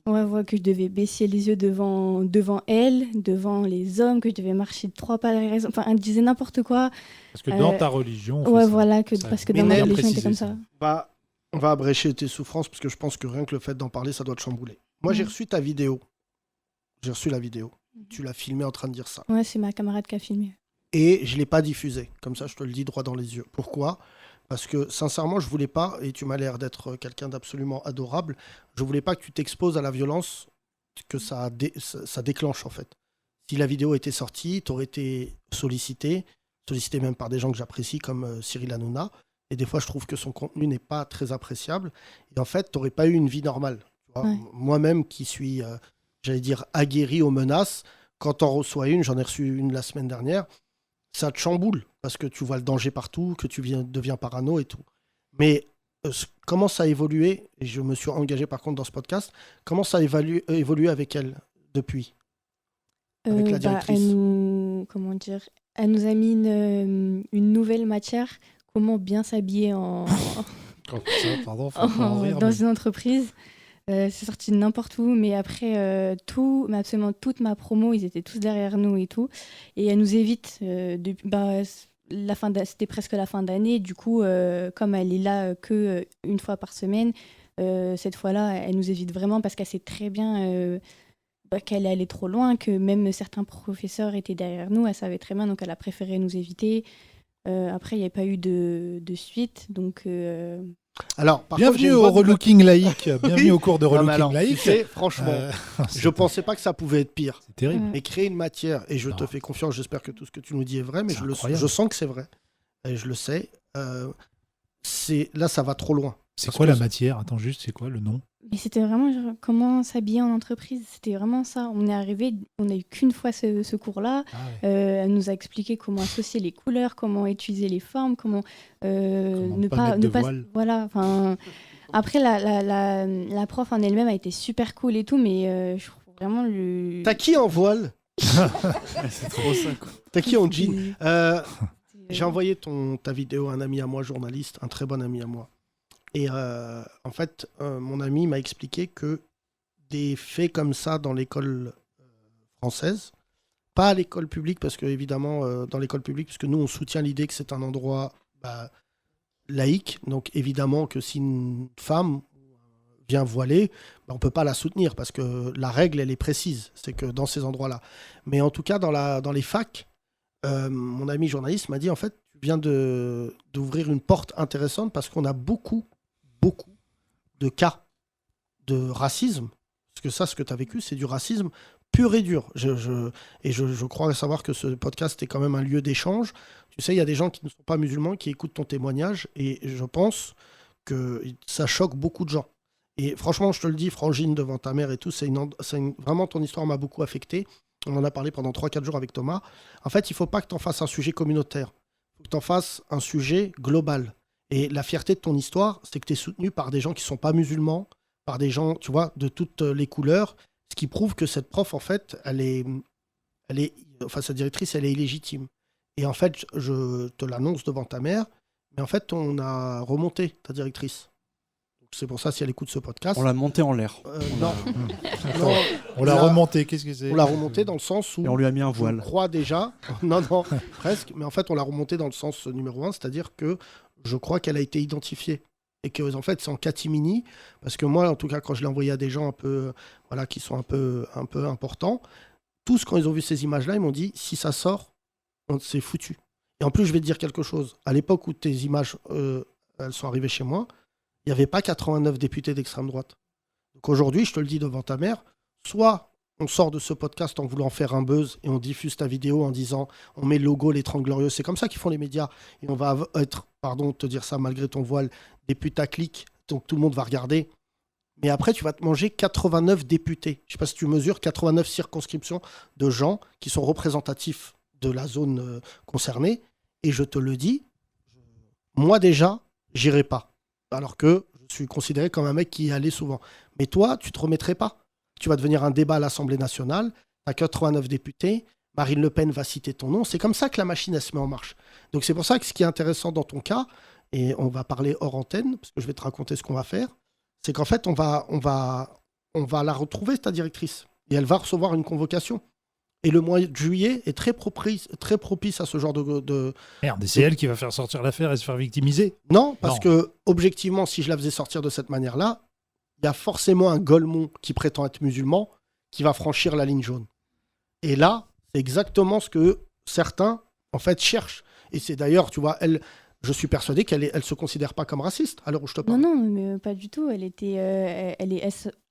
Ouais, que je devais baisser les yeux devant elle, devant les hommes, que je devais marcher de 3 pas derrière. Enfin, elle disait n'importe quoi. Parce que dans ta religion... Ouais, voilà, parce que dans ma religion, c'était comme ça. On va abrécher tes souffrances, parce que je pense que rien que le fait d'en parler, ça doit te chambouler. Moi, j'ai reçu ta vidéo. J'ai reçu la vidéo. Tu l'as filmée en train de dire ça. Ouais, c'est ma camarade qui a filmé. Et je ne l'ai pas diffusée. Comme ça, je te le dis droit dans les yeux. Pourquoi? Parce que, sincèrement, je voulais pas, et tu m'as l'air d'être quelqu'un d'absolument adorable, je voulais pas que tu t'exposes à la violence que ça déclenche, en fait. Si la vidéo était sortie, tu aurais été sollicité sollicité même par des gens que j'apprécie comme Cyril Hanouna. Et des fois, je trouve que son contenu n'est pas très appréciable. Et en fait, tu n'aurais pas eu une vie normale. Tu vois. Ouais. Moi-même, qui suis, j'allais dire, aguerri aux menaces, quand t'en reçois une, j'en ai reçu une la semaine dernière, ça te chamboule parce que tu vois le danger partout, que tu deviens parano et tout. Mais comment ça a évolué, et je me suis engagé par contre dans ce podcast, comment ça a évolué avec elle depuis, avec la directrice? Elle nous a mis une nouvelle matière, comment bien s'habiller dans une entreprise. C'est sorti de n'importe où, mais après, mais absolument toute ma promo, ils étaient tous derrière nous et tout. Et elle nous évite, c'était presque la fin d'année, du coup, comme elle est là une fois par semaine, cette fois-là, elle nous évite vraiment parce qu'elle sait très bien qu'elle est allée trop loin, que même certains professeurs étaient derrière nous, elle savait très bien, donc elle a préféré nous éviter. Après, il n'y a pas eu de suite, donc... Alors, bienvenue au relooking laïque, bienvenue au cours de relooking laïque. Tu sais, franchement, je pensais pas que ça pouvait être pire. C'est terrible. Mais créer une matière, et je te fais confiance, j'espère que tout ce que tu nous dis est vrai, mais je sens que c'est vrai, et je le sais. Là, ça va trop loin. C'est quoi la matière? Attends juste, c'est quoi le nom? Mais c'était vraiment genre, comment s'habiller en entreprise. C'était vraiment ça. On est arrivé, on n'a eu qu'une fois ce cours-là. Elle nous a expliqué comment associer les couleurs, comment utiliser les formes, comment ne pas voilà. Enfin, après la prof en elle-même a été super cool et tout, mais je trouve vraiment le. T'as qui en voile? C'est trop ça, quoi. T'as qui en jean? J'ai envoyé ta vidéo à un ami à moi, journaliste, un très bon ami à moi. Et en fait, mon ami m'a expliqué que des faits comme ça dans l'école française, pas à l'école publique, parce que évidemment, dans l'école publique, parce que nous, on soutient l'idée que c'est un endroit laïque, donc évidemment que si une femme vient voilée, on ne peut pas la soutenir, parce que la règle, elle est précise, c'est que dans ces endroits-là. Mais en tout cas, dans les facs, mon ami journaliste m'a dit, en fait, tu viens d'ouvrir une porte intéressante, parce qu'on a beaucoup de cas de racisme, parce que ça, ce que tu as vécu, c'est du racisme pur et dur. Je crois savoir que ce podcast est quand même un lieu d'échange. Tu sais, il y a des gens qui ne sont pas musulmans qui écoutent ton témoignage, et je pense que ça choque beaucoup de gens. Et franchement, je te le dis, Frangine, devant ta mère et tout, vraiment, ton histoire m'a beaucoup affecté. On en a parlé pendant 3-4 jours avec Thomas. En fait, il ne faut pas que tu en fasses un sujet communautaire. Il faut que tu en fasses un sujet global. Et la fierté de ton histoire, c'est que tu es soutenu par des gens qui ne sont pas musulmans, par des gens, tu vois, de toutes les couleurs, ce qui prouve que cette prof, en fait, sa directrice, elle est illégitime. Et en fait, je te l'annonce devant ta mère, mais en fait, on a remonté ta directrice. Donc, c'est pour ça, si elle écoute ce podcast... On l'a montée en l'air. Non. On l'a remontée, qu'est-ce que c'est? On l'a remontée dans le sens où... Et on lui a mis un voile. Je crois déjà... non, presque. Mais en fait, on l'a remontée dans le sens numéro 1, c'est-à-dire que je crois qu'elle a été identifiée. Et que, en fait, c'est en catimini. Parce que moi, en tout cas, quand je l'ai envoyé à des gens un peu, qui sont un peu importants, tous, quand ils ont vu ces images-là, ils m'ont dit, si ça sort, c'est foutu. Et en plus, je vais te dire quelque chose. À l'époque où tes images, elles sont arrivées chez moi, il n'y avait pas 89 députés d'extrême droite. Donc aujourd'hui, je te le dis devant ta mère, soit on sort de ce podcast en voulant faire un buzz et on diffuse ta vidéo en disant on met le logo les 30 Glorieuses. C'est comme ça qu'ils font les médias. Et on va être, pardon de te dire ça malgré ton voile, des putaclics. Donc tout le monde va regarder. Mais après, tu vas te manger 89 députés. Je ne sais pas si tu mesures 89 circonscriptions de gens qui sont représentatifs de la zone concernée. Et je te le dis, moi déjà, j'irai pas. Alors que je suis considéré comme un mec qui y allait souvent. Mais toi, tu te remettrais pas. Tu vas devenir un débat à l'Assemblée nationale, tu as 89 députés, Marine Le Pen va citer ton nom. C'est comme ça que la machine, elle se met en marche. Donc c'est pour ça que ce qui est intéressant dans ton cas, et on va parler hors antenne, parce que je vais te raconter ce qu'on va faire, c'est qu'en fait, on va la retrouver, ta directrice, et elle va recevoir une convocation. Et le mois de juillet est très propice à ce genre de... Merde, c'est elle qui va faire sortir l'affaire et se faire victimiser? Non, parce que, objectivement, si je la faisais sortir de cette manière-là, il y a forcément un Golemont qui prétend être musulman qui va franchir la ligne jaune. Et là, c'est exactement ce que certains, en fait, cherchent. Et c'est d'ailleurs, tu vois, je suis persuadé qu'elle se considère pas comme raciste, à l'heure où je te parle. Non, mais pas du tout.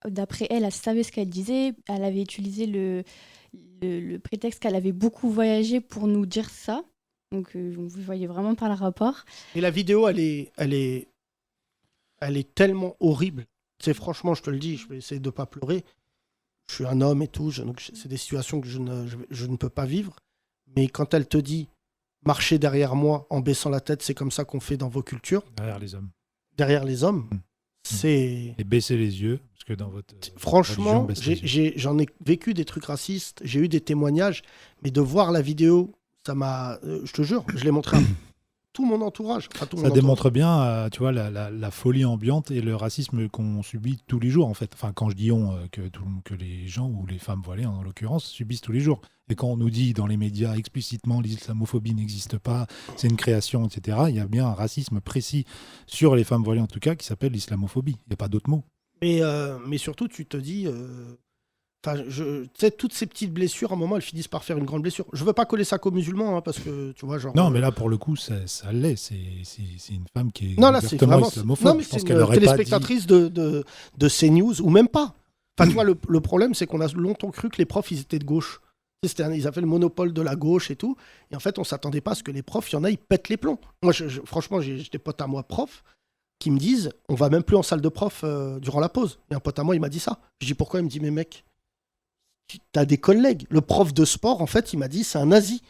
D'après elle savait ce qu'elle disait. Elle avait utilisé le prétexte qu'elle avait beaucoup voyagé pour nous dire ça. Donc vous voyez vraiment pas le rapport. Et la vidéo, elle est tellement horrible. C'est franchement, je te le dis, je vais essayer de pas pleurer. Je suis un homme et tout, donc c'est des situations que je ne peux pas vivre. Mais quand elle te dit marcher derrière moi en baissant la tête, c'est comme ça qu'on fait dans vos cultures. Derrière les hommes, c'est... Et baisser les yeux, parce que dans votre Franchement, religion, baisser les yeux. j'en ai vécu des trucs racistes, j'ai eu des témoignages, mais de voir la vidéo, ça m'a... je te jure, je l'ai montré à tout mon entourage. Ça démontre bien, tu vois, la folie ambiante et le racisme qu'on subit tous les jours, en fait. Enfin, quand je dis on, que les gens, ou les femmes voilées en l'occurrence, subissent tous les jours. Et quand on nous dit dans les médias explicitement l'islamophobie n'existe pas, c'est une création, etc., il y a bien un racisme précis sur les femmes voilées en tout cas qui s'appelle l'islamophobie. Il n'y a pas d'autre mot. Mais surtout, tu te dis... tu sais, toutes ces petites blessures, à un moment, elles finissent par faire une grande blessure. Je veux pas coller ça qu'aux musulmans, parce que, tu vois, genre... Non, mais là, pour le coup, ça l'est. C'est une femme qui est ouvertement islamophobe. Non, mais je pense c'est qu'elle une aurait téléspectatrice de CNews, ou même pas. Enfin, tu vois, le problème, c'est qu'on a longtemps cru que les profs, ils étaient de gauche. Ils avaient le monopole de la gauche et tout. Et en fait, on s'attendait pas à ce que les profs, il y en a, ils pètent les plombs. Moi, franchement, j'ai des potes à moi, profs, qui me disent, on va même plus en salle de prof durant la pause. Et un pote à moi, il m'a dit ça. Je dis, pourquoi? Il me dit, mais mec, t'as des collègues. Le prof de sport, en fait, il m'a dit, c'est un nazi.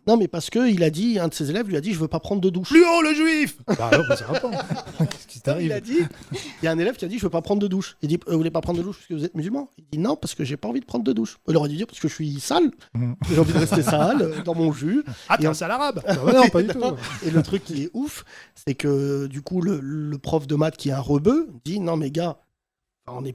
Non, mais parce que il a dit, un de ses élèves lui a dit, je veux pas prendre de douche. Plus haut le juif. Bah alors, ça va pas. Qu'est-ce qui t'arrive? Il a dit, il y a un élève qui a dit, je veux pas prendre de douche. Il dit, vous voulez pas prendre de douche parce que vous êtes musulman? Il dit, non, parce que j'ai pas envie de prendre de douche. Il aurait dû dire, parce que je suis sale. J'ai envie de rester sale dans mon jus. Ah, t'es un sale arabe. Non, pas du tout. Et le truc qui est ouf, c'est que du coup, le prof de maths qui est un rebeu dit, non, mais gars, on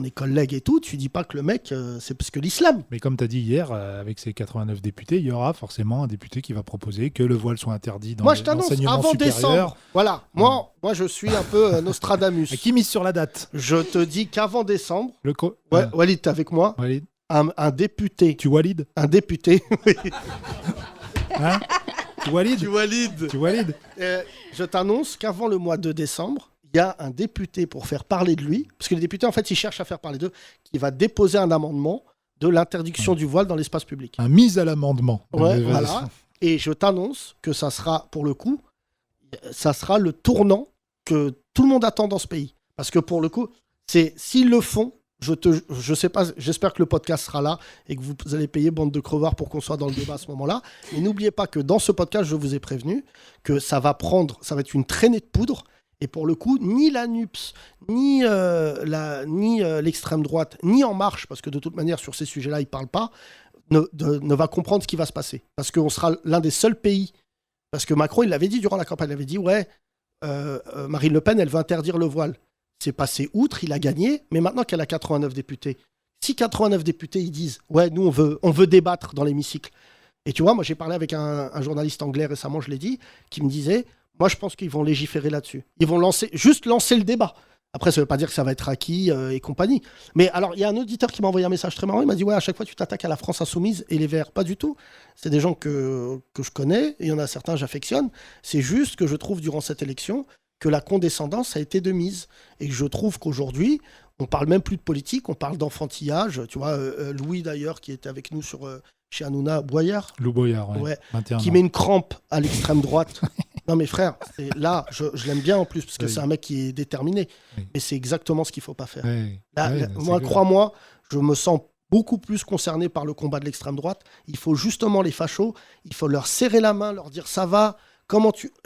est collègues et tout, tu dis pas que le mec, c'est parce que l'islam. Mais comme tu as dit hier, avec ces 89 députés, il y aura forcément un député qui va proposer que le voile soit interdit dans l'enseignement avant supérieur. Décembre. Voilà, moi je suis un peu Nostradamus. Qui mise sur la date? Je te dis qu'avant décembre, Ouais, Walid, t'es avec moi? Walid. Un député. Tu Walid? Un député. Hein? Tu Walid? Tu Walid. Je t'annonce qu'avant le mois de décembre, il y a un député pour faire parler de lui, parce que les députés, en fait, ils cherchent à faire parler d'eux, qui va déposer un amendement de l'interdiction du voile dans l'espace public. Un mise à l'amendement. Ouais, voilà. Et je t'annonce que ça sera, pour le coup, ça sera le tournant que tout le monde attend dans ce pays. Parce que pour le coup, s'ils le font, je sais pas, j'espère que le podcast sera là et que vous allez payer bande de crevards pour qu'on soit dans le débat à ce moment-là. Mais n'oubliez pas que dans ce podcast, je vous ai prévenu que ça va être une traînée de poudre. Et pour le coup, ni la NUPS, ni l'extrême droite, ni En Marche, parce que de toute manière, sur ces sujets-là, ils ne parlent pas, ne va comprendre ce qui va se passer. Parce qu'on sera l'un des seuls pays. Parce que Macron, il l'avait dit durant la campagne, il avait dit, ouais, Marine Le Pen, elle veut interdire le voile. C'est passé outre, il a gagné, mais maintenant qu'elle a 89 députés, si 89 députés, ils disent, ouais, nous, on veut débattre dans l'hémicycle. Et tu vois, moi, j'ai parlé avec un journaliste anglais récemment, je l'ai dit, qui me disait, moi, je pense qu'ils vont légiférer là-dessus. Ils vont juste lancer le débat. Après, ça ne veut pas dire que ça va être acquis et compagnie. Mais alors, il y a un auditeur qui m'a envoyé un message très marrant. Il m'a dit, ouais, à chaque fois, tu t'attaques à la France insoumise et les Verts. Pas du tout. C'est des gens que je connais et il y en a certains, j'affectionne. C'est juste que je trouve, durant cette élection, que la condescendance a été de mise. Et je trouve qu'aujourd'hui, on parle même plus de politique, on parle d'enfantillage. Tu vois, Louis, d'ailleurs, qui était avec nous chez Hanouna, Boyard. Lou Boyard, ouais. 21 qui ans. met une crampe à l'extrême droite. Non mais frère, là, je l'aime bien en plus, parce que c'est un mec qui est déterminé. Oui. Mais c'est exactement ce qu'il ne faut pas faire. Oui. Moi, crois-moi, je me sens beaucoup plus concerné par le combat de l'extrême droite. Il faut justement les fachos, il faut leur serrer la main, leur dire ça va,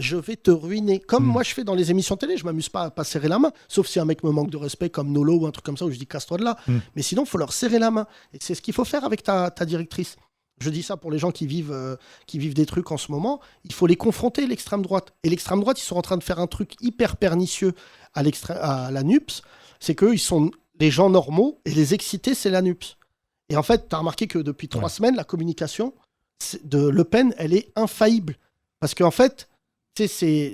je vais te ruiner. Comme moi je fais dans les émissions télé, je m'amuse pas à pas serrer la main, sauf si un mec me manque de respect comme Nolo ou un truc comme ça où je dis casse-toi de là. Mais sinon, il faut leur serrer la main. Et c'est ce qu'il faut faire avec ta directrice. Je dis ça pour les gens qui vivent des trucs en ce moment. Il faut les confronter, l'extrême droite. Et l'extrême droite, ils sont en train de faire un truc hyper pernicieux à la NUPS. C'est qu'eux, ils sont les gens normaux et les excités, c'est la NUPS. Et en fait, tu as remarqué que depuis 3 semaines, la communication de Le Pen, elle est infaillible. Parce qu'en fait, tu sais,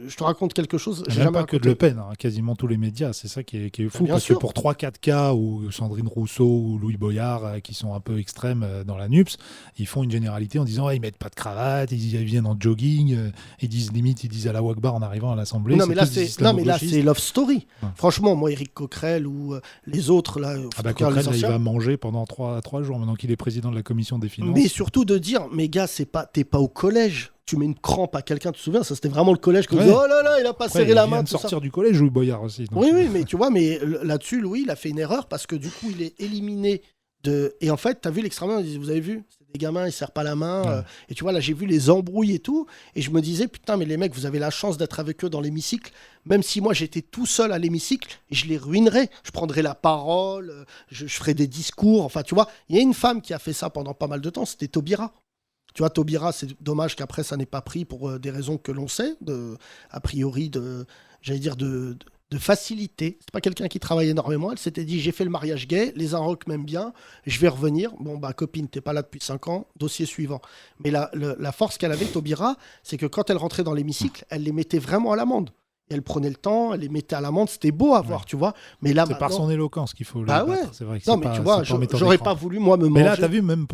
je te raconte quelque chose. Il J'ai n'y a même jamais pas que de raconté. Le Pen, hein, quasiment tous les médias, c'est ça qui est fou, Bien parce sûr. que pour 3-4 cas où Sandrine Rousseau ou Louis Boyard, qui sont un peu extrêmes dans la NUPS, ils font une généralité en disant ils mettent pas de cravate, ils viennent en jogging, ils disent à la Wakbar en arrivant à l'Assemblée. Non mais, là, tous des non, mais là, islamo-gauchistes. c'est Love Story. Ouais. Franchement, moi, Éric Coquerel ou les autres, là, Ah bah en tout cas, Coquerel, les là, il anciens. va manger pendant 3 jours, maintenant qu'il est président de la commission des finances. Mais surtout de dire, mais gars, t'es pas au collège. Tu mets une crampe à quelqu'un, tu te souviens, ça c'était vraiment le collège qu'on Ouais. disait, oh là là, il a pas Après, serré la il main. vient de tout ça. sortir du collège, Louis Boyard aussi. donc, Oui, oui, mais tu vois, mais là-dessus, Louis, il a fait une erreur parce que du coup, il est éliminé de. Et en fait, t'as vu l'extrême droite, vous avez vu, c'est des gamins, ils serrent pas la main. Ouais. Et tu vois, là, j'ai vu les embrouilles et tout. Et je me disais, putain, mais les mecs, vous avez la chance d'être avec eux dans l'hémicycle. Même si moi, j'étais tout seul à l'hémicycle, je les ruinerais. Je prendrais la parole, je ferais des discours. Enfin, tu vois, il y a une femme qui a fait ça pendant pas mal de temps, c'était Taubira. Tu vois, Taubira, c'est dommage qu'après, ça n'ait pas pris pour des raisons que l'on sait, a priori, j'allais dire, de facilité. C'est pas quelqu'un qui travaille énormément. Elle s'était dit, j'ai fait le mariage gay, les Inrocks m'aiment bien, je vais revenir. Bon, bah, copine, t'es pas là depuis 5 ans, dossier suivant. Mais la force qu'elle avait, Taubira, c'est que quand elle rentrait dans l'hémicycle, elle les mettait vraiment à l'amende. Et elle prenait le temps, elle les mettait à l'amende, c'était beau à voir, tu vois. Mais là, c'est par maintenant- son éloquence qu'il faut le Bah battre. ouais. C'est vrai que Non, c'est mais pas- tu vois, c'est pas en mettant j'aurais des pas crampes. voulu, moi, me Mais là, manger. t'as vu, même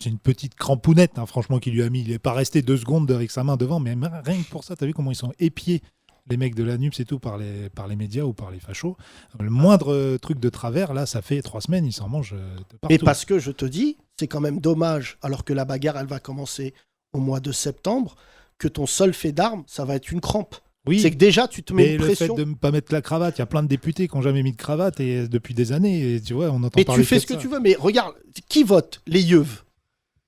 c'est une petite crampounette, hein, franchement, qu'il lui a mis. Il est pas resté 2 secondes avec sa main devant, mais rien que pour ça, t'as vu comment ils sont épiés, les mecs de la NUPS et tout, par les médias ou par les fachos. Le moindre truc de travers, là, ça fait 3 semaines, ils s'en mangent de partout. Et parce que je te dis, c'est quand même dommage, alors que la bagarre, elle va commencer au mois de septembre, que ton seul fait d'armes, ça va être une crampe. Oui, c'est que déjà, tu te mets mais une le pression. fait de ne pas mettre la cravate, il y a plein de députés qui n'ont jamais mis de cravate et depuis des années, et tu vois, on entend Mais parler tu fais que ce de que ça. tu veux, mais regarde, qui vote? Les yeux.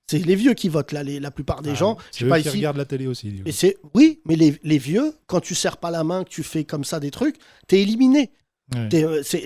C'est les vieux qui votent, là, la plupart des gens. C'est Je sais eux pas qui ici. regardent la télé aussi. Et oui, mais les vieux, quand tu serres pas la main, que tu fais comme ça des trucs, t'es éliminé. Ouais.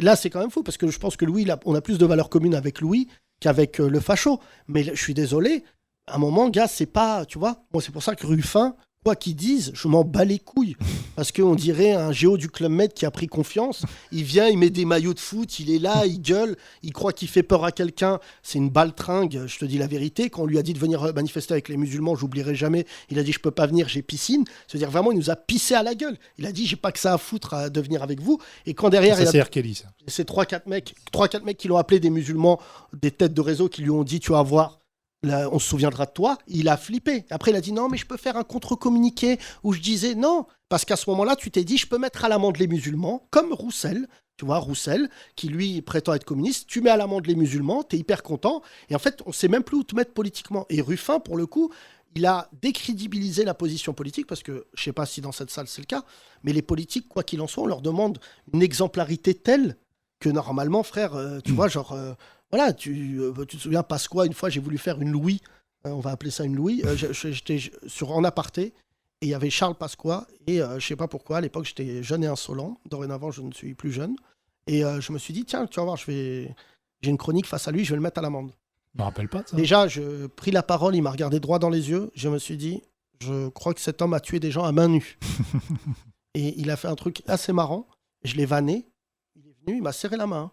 Là, c'est quand même fou, parce que je pense que Louis, on a plus de valeurs communes avec Louis qu'avec le facho. Mais je suis désolé, à un moment, gars, c'est pas, tu vois, moi, c'est pour ça que Ruffin, quoi qu'ils disent, je m'en bats les couilles. Parce qu'on dirait un géo du Club Med qui a pris confiance. Il vient, il met des maillots de foot, il est là, il gueule, il croit qu'il fait peur à quelqu'un. C'est une baltringue, je te dis la vérité. Quand on lui a dit de venir manifester avec les musulmans, j'oublierai jamais, il a dit je peux pas venir, j'ai piscine. C'est-à-dire vraiment, il nous a pissé à la gueule. Il a dit j'ai pas que ça à foutre de venir avec vous. Et quand derrière, Ça, il a... c'est R. Kelly, ça. C'est 3-4 mecs qui l'ont appelé des musulmans, des têtes de réseau qui lui ont dit tu vas voir. Là, on se souviendra de toi, il a flippé. Après, il a dit non, mais je peux faire un contre-communiqué où je disais non, parce qu'à ce moment-là, tu t'es dit je peux mettre à l'amende les musulmans, comme Roussel, tu vois, Roussel, qui lui prétend être communiste, tu mets à l'amende les musulmans, t'es hyper content, et en fait, on sait même plus où te mettre politiquement. Et Ruffin, pour le coup, il a décrédibilisé la position politique, parce que je sais pas si dans cette salle c'est le cas, mais les politiques, quoi qu'il en soit, on leur demande une exemplarité telle que normalement, frère, tu vois, genre. Voilà, tu te souviens, Pasqua, une fois, j'ai voulu faire une Louis, on va appeler ça une Louis, j'étais en aparté, et il y avait Charles Pasqua, et je sais pas pourquoi, à l'époque, j'étais jeune et insolent, dorénavant, je ne suis plus jeune, et je me suis dit, tiens, tu vas voir, j'ai une chronique face à lui, je vais le mettre à l'amende. Je me rappelle pas de ça. Déjà, je pris la parole, il m'a regardé droit dans les yeux, je me suis dit, je crois que cet homme a tué des gens à main nue. Et il a fait un truc assez marrant, je l'ai vanné, il est venu, il m'a serré la main.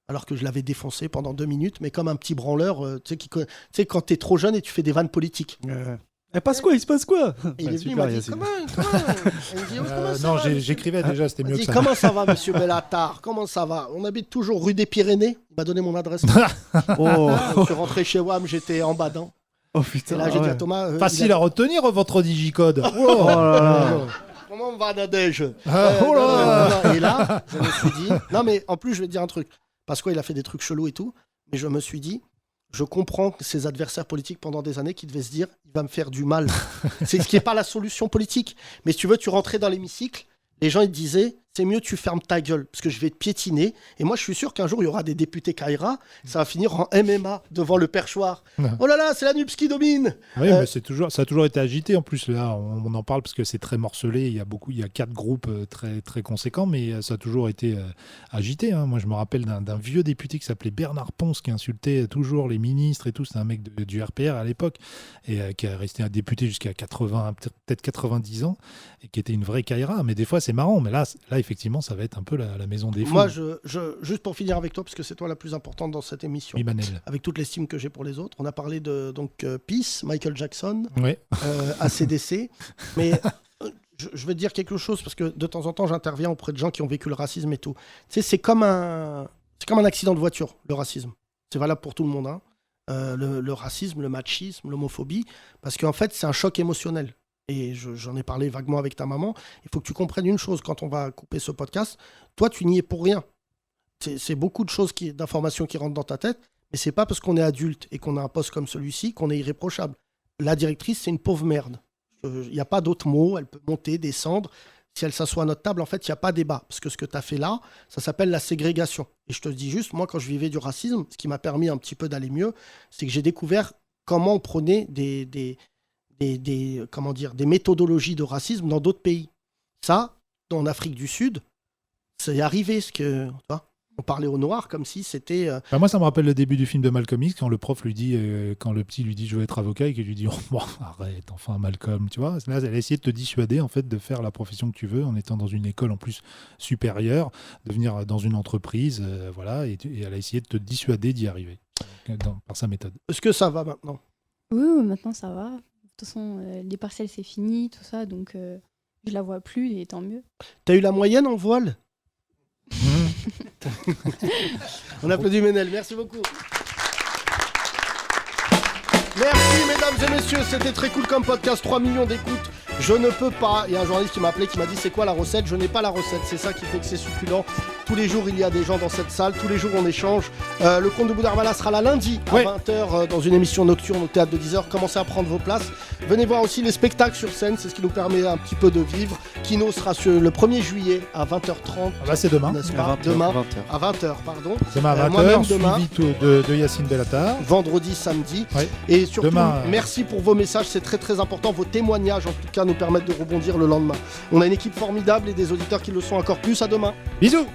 Alors que je l'avais défoncé pendant 2 minutes, mais comme un petit branleur, tu sais, quand t'es trop jeune et tu fais des vannes politiques. Il passe quoi? Il se passe quoi? Et il est venu, il m'a dit, comment il me dit, oh, comment ça Non, va, j'écrivais déjà, c'était Il m'a mieux dit, que ça. comment ça va, monsieur Bellatar? Comment ça va? On habite toujours rue des Pyrénées. Il m'a donné mon adresse. Je suis rentré chez WAM, j'étais en badin. Oh putain. Et là, j'ai dit à Thomas. Facile à retenir votre digicode. Oh là là. Comment on va, Nadège? Oh là non. Et là, je me suis dit. Non, mais en plus, je vais te dire un truc. Parce qu'il a fait des trucs chelous et tout. Mais je me suis dit, je comprends que ses adversaires politiques pendant des années qui devaient se dire, il va me faire du mal. C'est ce qui n'est pas la solution politique. Mais si tu veux, tu rentrais dans l'hémicycle, les gens ils te disaient, c'est mieux tu fermes ta gueule parce que je vais te piétiner. Et moi, je suis sûr qu'un jour, il y aura des députés Kaira, ça va finir en MMA devant le perchoir. Oh là là, c'est la NUPS qui domine. Oui, mais ça a toujours été agité. En plus, là, on en parle parce que c'est très morcelé. Il y a 4 groupes très, très conséquents, mais ça a toujours été agité. Hein. Moi, je me rappelle d'un vieux député qui s'appelait Bernard Ponce, qui insultait toujours les ministres et tout. C'était un mec du RPR à l'époque, et qui a resté un député jusqu'à 80, peut-être 90 ans, et qui était une vraie Kaira. Mais des fois, c'est marrant. Mais là, il effectivement, ça va être un peu la maison des fous. Moi, juste pour finir avec toi, parce que c'est toi la plus importante dans cette émission, Oui, Manel. avec toute l'estime que j'ai pour les autres, on a parlé de Peace, Michael Jackson, Ouais. ACDC, mais je vais te dire quelque chose, parce que de temps en temps, j'interviens auprès de gens qui ont vécu le racisme et tout. Tu sais, c'est comme un accident de voiture, le racisme. C'est valable pour tout le monde, hein. Le racisme, le machisme, l'homophobie, parce qu'en fait, c'est un choc émotionnel. Et j'en ai parlé vaguement avec ta maman. Il faut que tu comprennes une chose quand on va couper ce podcast. Toi, tu n'y es pour rien. C'est beaucoup de choses, d'informations qui rentrent dans ta tête, mais c'est pas parce qu'on est adulte et qu'on a un poste comme celui-ci qu'on est irréprochable. La directrice, c'est une pauvre merde. Il n'y a pas d'autre mot. Elle peut monter, descendre. Si elle s'assoit à notre table, en fait, il n'y a pas débat. Parce que ce que tu as fait là, ça s'appelle la ségrégation. Et je te dis juste, moi, quand je vivais du racisme, ce qui m'a permis un petit peu d'aller mieux, c'est que j'ai découvert comment on prenait des méthodologies de racisme dans d'autres pays. Ça, en Afrique du Sud, c'est arrivé. On parlait aux Noirs comme si c'était... Moi, ça me rappelle le début du film de Malcolm X, quand le prof lui dit, quand le petit lui dit « je veux être avocat » et qu'il lui dit « oh, bon, arrête, enfin Malcolm », tu vois. Là, elle a essayé de te dissuader en fait, de faire la profession que tu veux en étant dans une école en plus supérieure, de venir dans une entreprise, voilà, et elle a essayé de te dissuader d'y arriver par sa méthode. Est-ce que ça va maintenant ? Oui, maintenant ça va. De toute façon, les partiels c'est fini, tout ça, donc je la vois plus et tant mieux. T'as eu la moyenne en voile ? On applaudit Ménel, merci beaucoup. Merci mesdames et messieurs, c'était très cool comme podcast, 3 millions d'écoutes. Je ne peux pas, il y a un journaliste qui m'a appelé qui m'a dit c'est quoi la recette, je n'ai pas la recette, c'est ça qui fait que c'est succulent. Tous les jours il y a des gens dans cette salle, tous les jours on échange. Le Conte de Boudarvala sera là lundi à 20h dans une émission nocturne au théâtre de 10h. Commencez à prendre vos places. Venez voir aussi les spectacles sur scène, c'est ce qui nous permet un petit peu de vivre. Kino sera le 1er juillet à 20h30. C'est demain. N'est-ce pas ? Demain à 20h, pardon. Demain à 20h, moi-même demain, suivi de Yacine Bellatar. Vendredi, samedi. Ouais. Et surtout, demain, merci pour vos messages, c'est très très important. Vos témoignages en tout cas nous permettent de rebondir le lendemain. On a une équipe formidable et des auditeurs qui le sont encore plus. À demain. Bisous.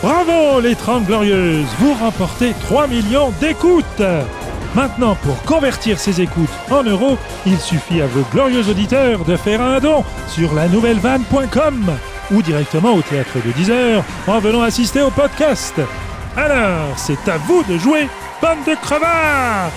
Bravo les 30 Glorieuses, vous remportez 3 millions d'écoutes. Maintenant, pour convertir ces écoutes en euros, il suffit à vos glorieux auditeurs de faire un don sur lanouvellevanne.com ou directement au théâtre de 10h en venant assister au podcast. Alors, c'est à vous de jouer, bande de crevards!